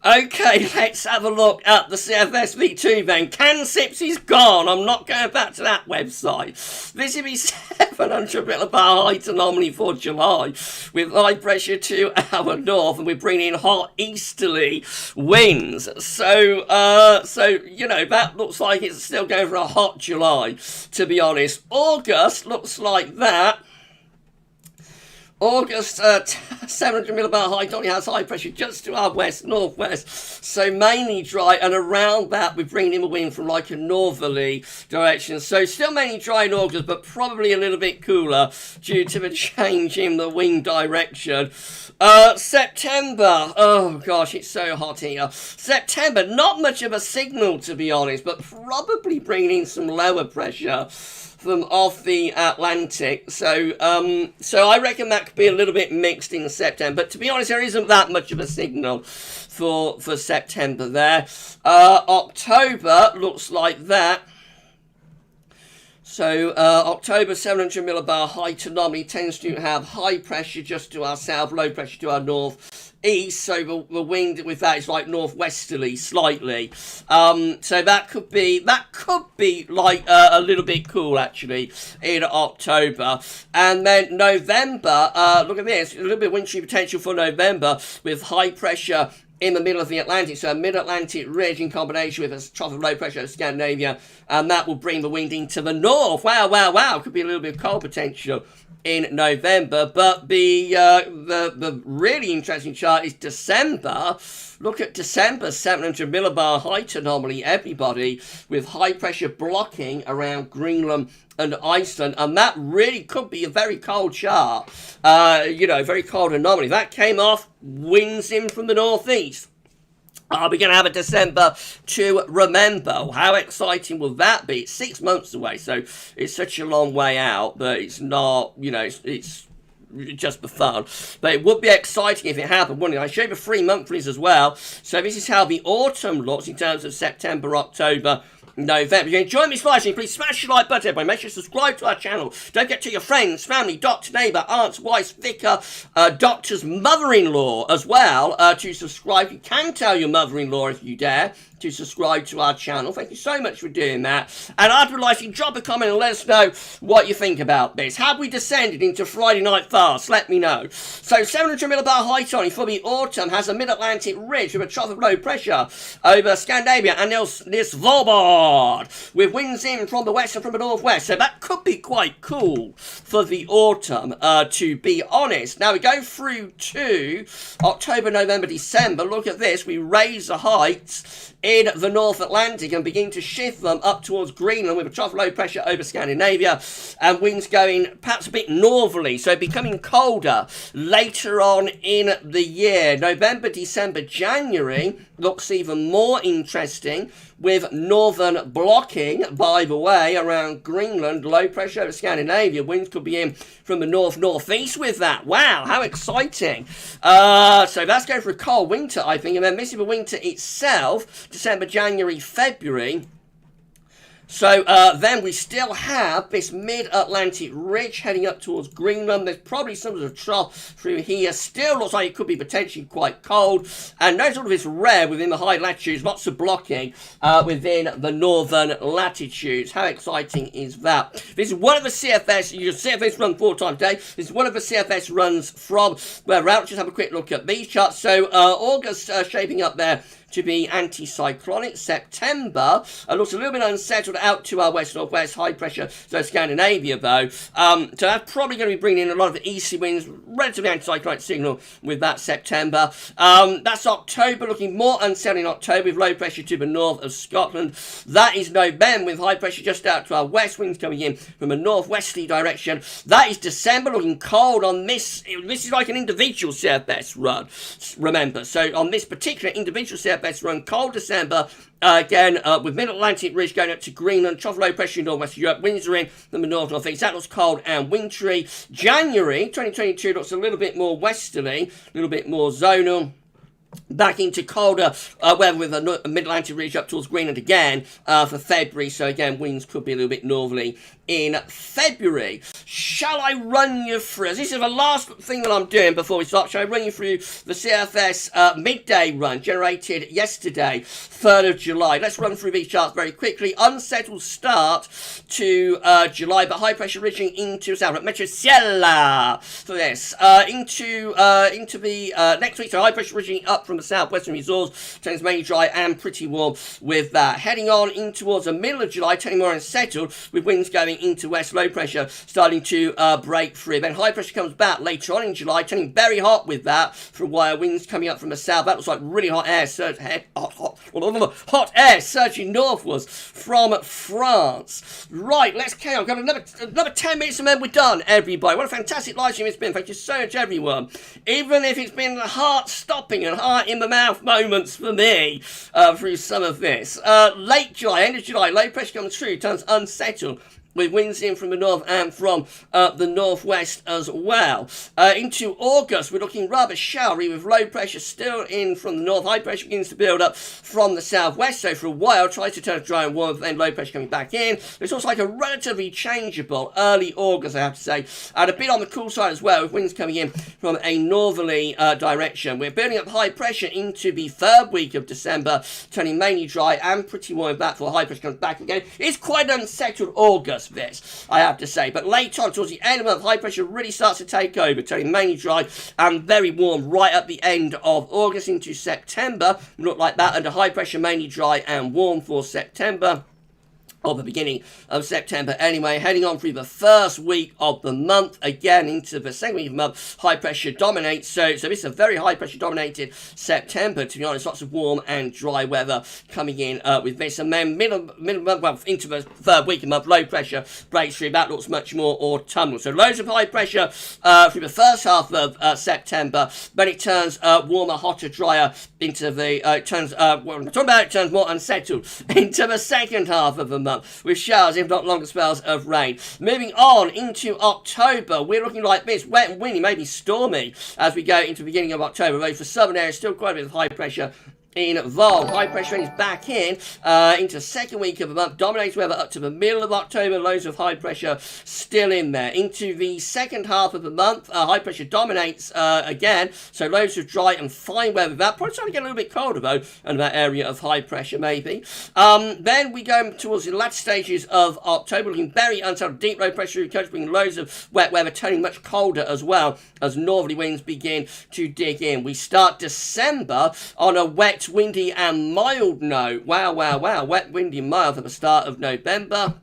Okay, let's have a look at the CFS V2 then. CANSIPS is gone. I'm not going back to that website. This will be 700 millibar height anomaly for July with high pressure to our north, and we're bringing in hot easterly winds. So you know, that looks like it's still going for a hot July, to be honest. August looks like that. August, 700 millibar height only has high pressure just to our west, northwest, so mainly dry, and around that we're bringing in a wind from like a northerly direction, so still mainly dry in August, but probably a little bit cooler due to the change in the wind direction. September, oh gosh, it's so hot here. September, not much of a signal, to be honest, but probably bringing in some lower pressure from off the Atlantic, so I reckon that could be a little bit mixed in September, but to be honest, there isn't that much of a signal for September there. October looks like that. So October 700 millibar height anomaly tends to have high pressure just to our south, low pressure to our north east, so the wind with that is like northwesterly slightly, so that could be like a little bit cool actually in October. And then November, look at this, a little bit wintry potential for November with high pressure in the middle of the Atlantic, so a mid-Atlantic ridge in combination with a trough of low pressure of Scandinavia, and that will bring the wind into the north. Wow, could be a little bit of cold potential in November. But the really interesting chart is December. Look at December, 700 millibar height anomaly, everybody, with high pressure blocking around Greenland and Iceland, and that really could be a very cold chart, you know, very cold anomaly. That came off, winds in from the northeast. Are we going to have a December to remember? How exciting will that be? It's 6 months away, so it's such a long way out, but it's not, you know, it's just for fun. But it would be exciting if it happened, wouldn't it? I showed you the 3 monthlies as well. So this is how the autumn looks in terms of September, October, November. If you enjoy me slicing, please smash the like button, everybody. Make sure to subscribe to our channel. Don't forget to your friends, family, doctor, neighbour, aunts, wives, vicar, doctor's mother-in-law as well to subscribe. You can tell your mother-in-law if you dare to subscribe to our channel. Thank you so much for doing that. And I'd like you to drop a comment and let us know what you think about this. Have we descended into Friday night fast? Let me know. So 700 millibar high tonic for the autumn has a mid-Atlantic ridge with a trough of low pressure over Scandinavia and near Svalbard, with winds in from the west and from the northwest. So that could be quite cool for the autumn, to be honest. Now we go through to October, November, December. Look at this. We raise the heights in the North Atlantic and begin to shift them up towards Greenland with a trough of low pressure over Scandinavia and winds going perhaps a bit northerly, so becoming colder later on in the year. November, December, January looks even more interesting with northern blocking, by the way, around Greenland, low pressure over Scandinavia. Winds could be in from the north-northeast with that. Wow, how exciting. So that's going for a cold winter, I think, and then missing the winter itself, December, January, February. So then we still have this mid-Atlantic ridge heading up towards Greenland. There's probably some sort of trough through here. Still looks like it could be potentially quite cold. And notice all of this red within the high latitudes. Lots of blocking within the northern latitudes. How exciting is that? This is one of the CFS. Your CFS run 4 times a day. This is one of the CFS runs from where we're out. Just have a quick look at these charts. So August shaping up there to be anticyclonic. September looks a little bit unsettled out to our west-northwest, high pressure, so Scandinavia though. So that's probably going to be bringing in a lot of easy winds, relatively anticyclonic signal with that September. That's October, looking more unsettled in October with low pressure to the north of Scotland. That is November with high pressure just out to our west, winds coming in from a northwesterly direction. That is December, looking cold on this. This is like an individual CFS run, remember. So on this particular individual CFS run, cold December, again, with mid-Atlantic ridge going up to Greenland, trough low pressure in northwest Europe, winds are in from the north-northeast. That looks cold and wintry. January 2022 looks a little bit more westerly, a little bit more zonal. Back into colder weather with a mid-Atlantic ridge up towards Greenland again for February. So again, winds could be a little bit northerly in February. Shall I run you through? This is the last thing that I'm doing before we start. Shall I run you through the CFS midday run generated yesterday, 3rd of July? Let's run through these charts very quickly. Unsettled start to July, but high pressure reaching into south at Metrosiella for this. Into the next week, so high pressure reaching up from the southwestern resource, turns mainly dry and pretty warm with that. Heading on in towards the middle of July, turning more unsettled with winds going into west, low pressure starting to break through. Then high pressure comes back later on in July, turning very hot with that for a while. Winds coming up from the south. That looks like really hot air, hot air surging northwards from France. Right, let's carry on. Got another 10 minutes and then we're done, everybody. What a fantastic live stream it's been. Thank you so much, everyone. Even if it's been heart-stopping and heart-in-the-mouth moments for me through some of this. Late July, end of July, low pressure comes through, turns unsettled, with winds in from the north and from the northwest as well. Into August, we're looking rather showery with low pressure still in from the north. High pressure begins to build up from the southwest. So for a while, tries to turn dry and warm, then low pressure coming back in. It's also like a relatively changeable early August, I have to say. And a bit on the cool side as well, with winds coming in from a northerly direction. We're building up high pressure into the 3rd week of December, turning mainly dry and pretty warm back before high pressure comes back again. It's quite an unsettled August, this, I have to say. But later on, towards the end of the month, high pressure really starts to take over, turning mainly dry and very warm right at the end of August into September. Look like that under high pressure, mainly dry and warm for September. Or the beginning of September anyway, heading on through the 1st week of the month, again into the 2nd week of the month, high pressure dominates, so this is a very high pressure dominated September, to be honest. Lots of warm and dry weather coming in with this, and then middle month, well, into the 3rd week of the month, low pressure breaks through. That looks much more autumnal, so loads of high pressure through the first half of September, but it turns warmer, hotter, drier into the, it turns more unsettled into the 2nd half of the month, with showers, if not longer spells of rain. Moving on into October, we're looking like this, wet and windy, maybe stormy, as we go into the beginning of October. Though for southern areas, still quite a bit of high pressure involved. High pressure is back in into the second week of the month. Dominates weather up to the middle of October. Loads of high pressure still in there. Into the second half of the month, high pressure dominates again. So loads of dry and fine weather. That probably starting to get a little bit colder though in that area of high pressure maybe. Then we go towards the latter stages of October, looking very unsettled. Deep low pressure coast bringing loads of wet weather, turning much colder as well as northerly winds begin to dig in. We start December on a wet, windy and mild note. Wow. Wet, windy, mild at the start of November.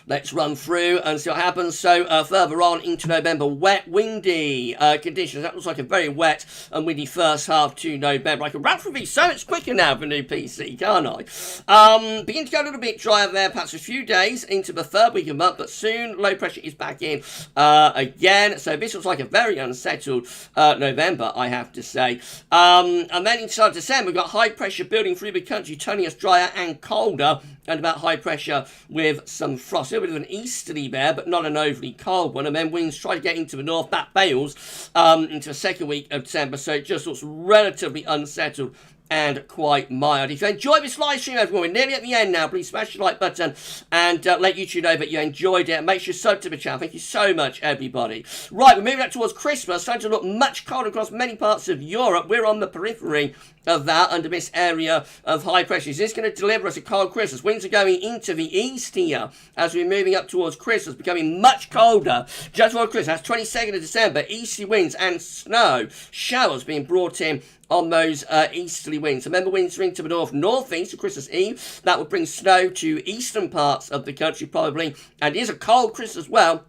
Let's run through and see what happens. So further on into November, wet, windy conditions. That looks like a very wet and windy first half to November. I can run through these so much quicker now for new PC, can't I? Begin to go a little bit drier there, perhaps a few days into the third week of the month, but soon low pressure is back in again. So this looks like a very unsettled November, I have to say. And then inside December, we've got high pressure building through the country, turning us drier and colder, and about high pressure with some frost. A little bit of an easterly there, but not an overly cold one. And then winds try to get into the north. That fails into the second week of December. So it just looks relatively unsettled and quite mild. If you enjoyed this live stream, everyone, we're nearly at the end now. Please smash the like button and let YouTube know that you enjoyed it. Make sure you sub to the channel. Thank you so much, everybody. Right, we're moving up towards Christmas. Starting to look much colder across many parts of Europe. We're on the periphery of that under this area of high pressure. Is this going to deliver us a cold Christmas? Winds are going into the east here as we're moving up towards Christmas, becoming much colder just before Christmas. That's 22nd of December. Easterly winds and snow showers being brought in on those easterly winds. Remember, winds are into the northeast for Christmas Eve. That would bring snow to eastern parts of the country probably. And it is a cold Christmas as well,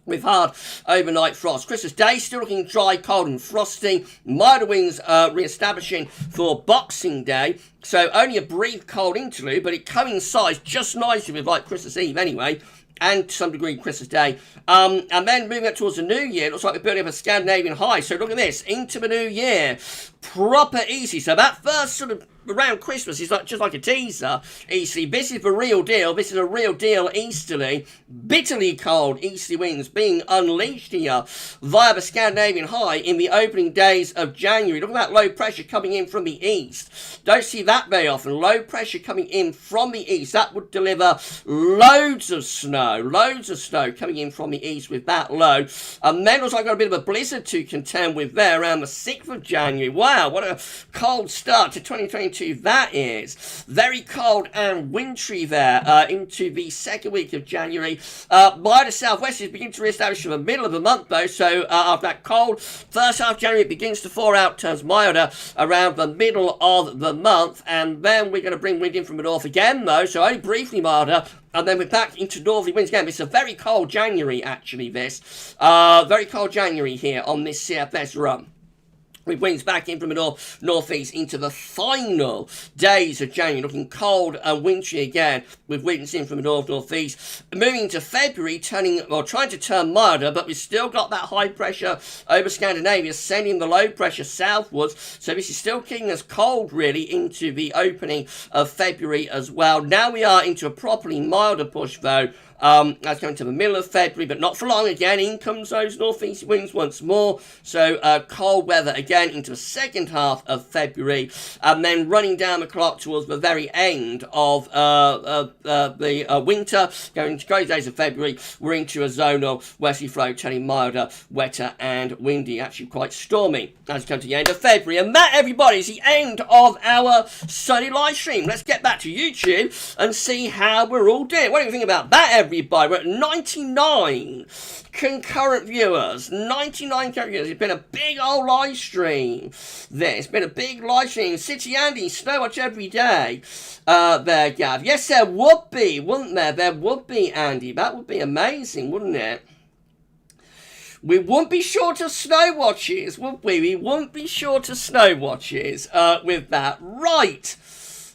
with hard overnight frost. Christmas Day still looking dry, cold and frosty. Milder winds re-establishing for Boxing Day. So only a brief cold interlude, but it coincides just nicely with like Christmas Eve anyway, and to some degree Christmas Day. And then moving up towards the new year, it looks like we're building up a Scandinavian high. So look at this, into the new year, proper easy. So that first sort of around Christmas is like just like a teaser. Easterly, this is the real deal. This is a real deal easterly. Bitterly cold easterly winds being unleashed here via the Scandinavian high in the opening days of January. Look at that low pressure coming in from the east. Don't see that very often. Low pressure coming in from the east. That would deliver loads of snow coming in from the east with that low. And then looks like I've got a bit of a blizzard to contend with there around the 6th of January. Wow, what a cold start to 2022 that is. Very cold and wintry there into the second week of January. Milder southwesters begin to re-establish from the middle of the month though, so after that cold first half of January it begins to thaw out, turns milder around the middle of the month, and then we're going to bring wind in from the north again though, so only briefly milder. And then we're back into northerly winds again. It's a very cold January, actually, this. Very cold January here on this CFS run, with winds back in from the northeast into the final days of January, looking cold and wintry again, with winds in from the northeast. Moving into February, trying to turn milder, but we've still got that high pressure over Scandinavia, sending the low pressure southwards. So this is still keeping us cold, really, into the opening of February as well. Now we are into a properly milder push, though. That's going to the middle of February, but not for long again. In comes those northeast winds once more. So cold weather again into the second half of February, and then running down the clock towards the very end of the winter, going to great days of February. We're into a zonal westerly flow, turning milder, wetter, and windy. Actually, quite stormy as we come to the end of February. And that, everybody, is the end of our Sunday live stream. Let's get back to YouTube and see how we're all doing. What do you think about that, everybody? We're at 99 concurrent viewers. 99 concurrent viewers. It's been a big old live stream. It's been a big live stream. City Andy, Snow Watch every day. There, Gav. Yes, there would be, wouldn't there? There would be, Andy. That would be amazing, wouldn't it? We wouldn't be short of snow watches, would we? We wouldn't be short of snow watches with that.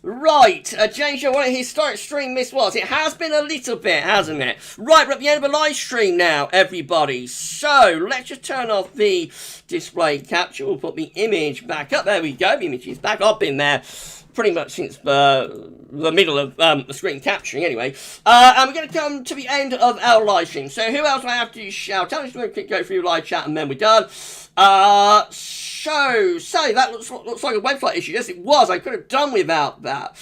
Right, James, what a historic stream this was. It has been a little bit, hasn't it? Right, we're at the end of the live stream now, everybody. So, let's just turn off the display capture. We'll put the image back up. There we go, the image is back up in there. Pretty much since the middle of the screen capturing, anyway. And we're going to come to the end of our live stream. So, who else do I have to shout out? I'm just going to go through live chat and then we're done. So that looks like a website issue. Yes, it was. I could have done without that.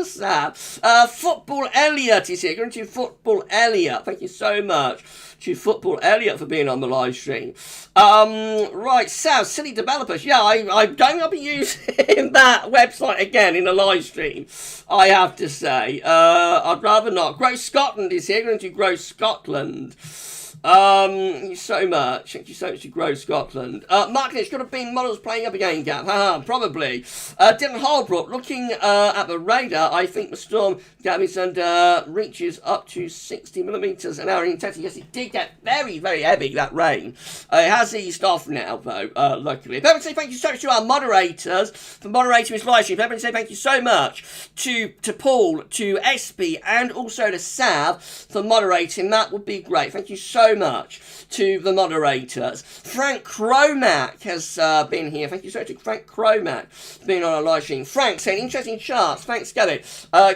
Sad. Football Elliot is here. Going to Football Elliot. Thank you so much to Football Elliot for being on the live stream. Right, Sav, silly developers. Yeah, I don't think I'll be using that website again in a live stream, I have to say. I'd rather not. Grow Scotland is here. Going to Grow Scotland. Thank you so much. Thank you so much to Grow Scotland. Mark, it's got to be models playing up again, Gav. Probably. Dylan Holbrook, looking at the radar, I think the storm, Gav, is under reaches up to 60 millimeters an hour in intensity. Yes, it did get very, very heavy, that rain. It has eased off now, though, luckily. If I would say thank you so much to our moderators for moderating this live stream. If I would say thank you so much to Paul, to SB, and also to Sav for moderating. That would be great. Thank you so much to the moderators. Frank Cromack has been here. Thank you so much to Frank Cromack for being on our live stream. Frank saying interesting charts. Thanks, Gavin.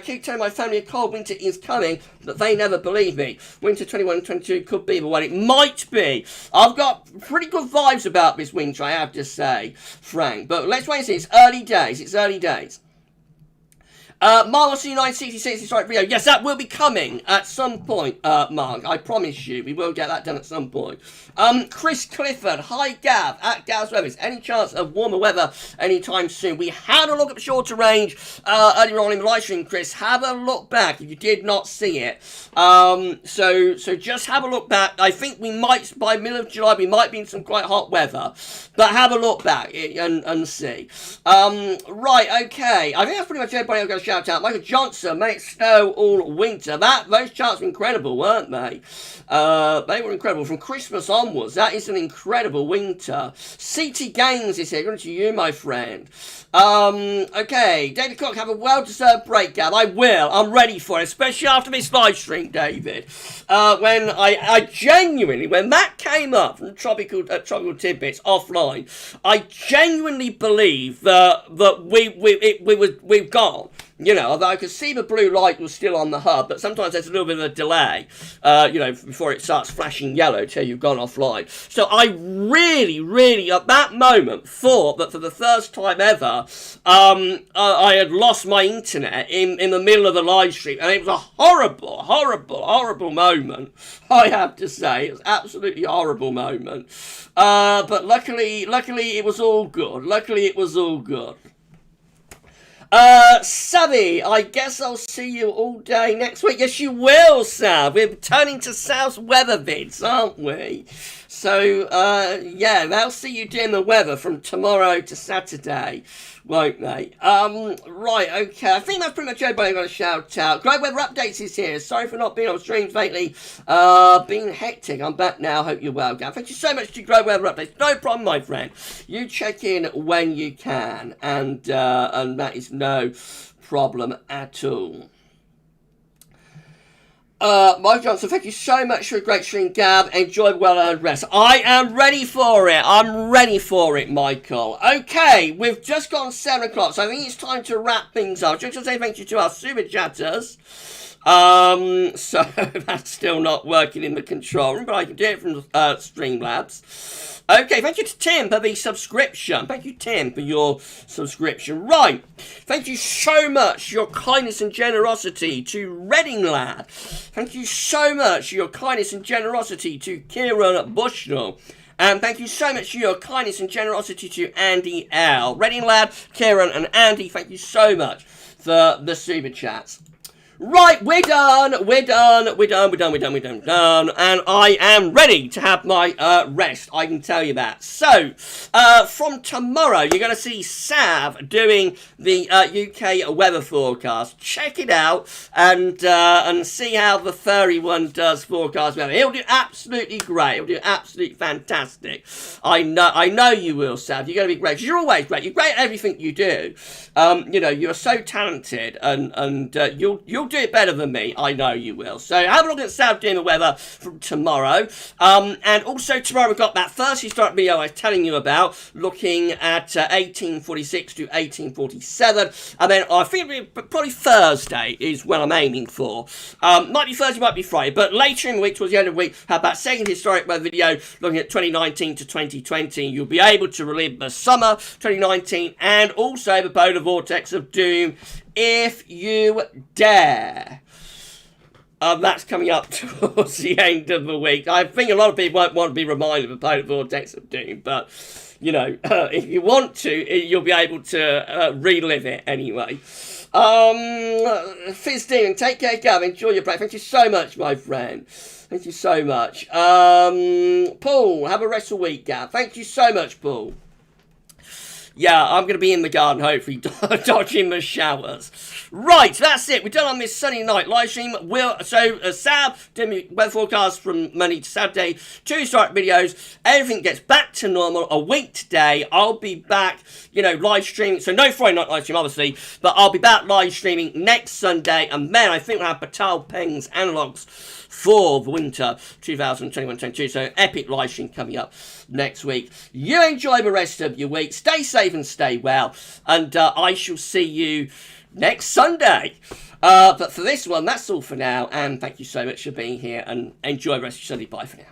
Keep telling my family a cold winter is coming, but they never believe me. Winter 21-22 could be the one it might be. I've got pretty good vibes about this winter, I have to say, Frank. But let's wait and see. It's early days. It's early days. Marvel 966 historic video. Yes, that will be coming at some point, Mark. I promise you, we will get that done at some point. Chris Clifford, hi Gav, at GavsWeatherVids. Any chance of warmer weather anytime soon? We had a look at the shorter range earlier on in the live stream, Chris. Have a look back if you did not see it. So just have a look back. I think we might, by middle of July, we might be in some quite hot weather. But have a look back and see. Right, okay. I think that's pretty much everybody I'm going to shout out. Michael Johnson, made it snow all winter. Those charts were incredible, weren't they? They were incredible. From Christmas onwards, that is an incredible winter. CT Games is here. Going to you, my friend. Okay, David Cook, have a well-deserved break, Gav. I will. I'm ready for it, especially after this live stream, David. When I genuinely, when that came up from Tropical Tidbits offline, I genuinely believe that we've gone. You know, although I could see the blue light was still on the hub, but sometimes there's a little bit of a delay, you know, before it starts flashing yellow till you've gone offline. So I really, at that moment, thought that for the first time ever, I had lost my internet in the middle of the live stream, and it was a horrible moment, I have to say. It was absolutely horrible moment. But luckily it was all good. Savvy, I guess I'll see you all day next week. Yes, you will, Sav. We're turning to Sav's weather vids, aren't we? So, yeah, they'll see you doing the weather from tomorrow to Saturday, won't they? Right, okay. I think that's pretty much everybody I'm going to shout out. Great Weather Updates is here. Sorry for not being on streams lately. Been hectic. I'm back now. Hope you're well, Gav. Thank you so much to Great Weather Updates. No problem, my friend. You check in when you can, and that is no problem at all. Mike Johnson, thank you so much for a great stream, Gav. Enjoy the well-earned rest. I am ready for it. I'm ready for it, Michael. Okay, we've just gone 7 o'clock, so I think it's time to wrap things up. Just to say thank you to our super chatters. So that's still not working in the control room, but I can do it from Streamlabs. Okay, thank you to Tim for the subscription. Thank you, Tim, for your subscription. Right, thank you so much for your kindness and generosity to Reading Lad. Thank you so much for your kindness and generosity to Kieran Bushnell. And thank you so much for your kindness and generosity to Andy L. Reading Lad, Kieran, and Andy, thank you so much for the super chats. Right, we're done, and I am ready to have my rest, I can tell you that. So, from tomorrow, you're going to see Sav doing the UK weather forecast. Check it out, and see how the furry one does forecast weather. He'll do absolutely great, he'll do absolutely fantastic. I know you will, Sav, you're going to be great, 'cause you're always great, you're great at everything you do. You know, you're so talented, and you'll do it better than me. I know you will. So have a look at South doing the weather from tomorrow. And also tomorrow we've got that first historic video I was telling you about, looking at 1846 to 1847. And then I think probably Thursday is what I'm aiming for. Might be Thursday, might be Friday. But later in the week, towards the end of the week, have that second historic weather video looking at 2019 to 2020. You'll be able to relive the summer 2019 and also the polar vortex of doom if you dare. That's coming up towards the end of the week. I think a lot of people won't want to be reminded of the polar vortex of doom, but you know, if you want to, you'll be able to relive it anyway. Fizz Dean, take care, Gav. Enjoy your break. Thank you so much, my friend. Thank you so much. Paul, have a restful week, Gav. Thank you so much, Paul. Yeah, I'm going to be in the garden, hopefully, dodging the showers. Right, that's it. We're done on this sunny night live stream. Sav, doing the weather forecast from Monday to Saturday, 2 historic videos. Everything gets back to normal a week today. I'll be back, live streaming. So no Friday night live stream, obviously, but I'll be back live streaming next Sunday. And then I think we'll have Batal Peng's analogues for the winter 2021-22. So epic live stream coming up next week. You enjoy the rest of your week. Stay safe and stay well. And I shall see you next Sunday. But for this one, that's all for now. And thank you so much for being here. And enjoy the rest of your Sunday. Bye for now.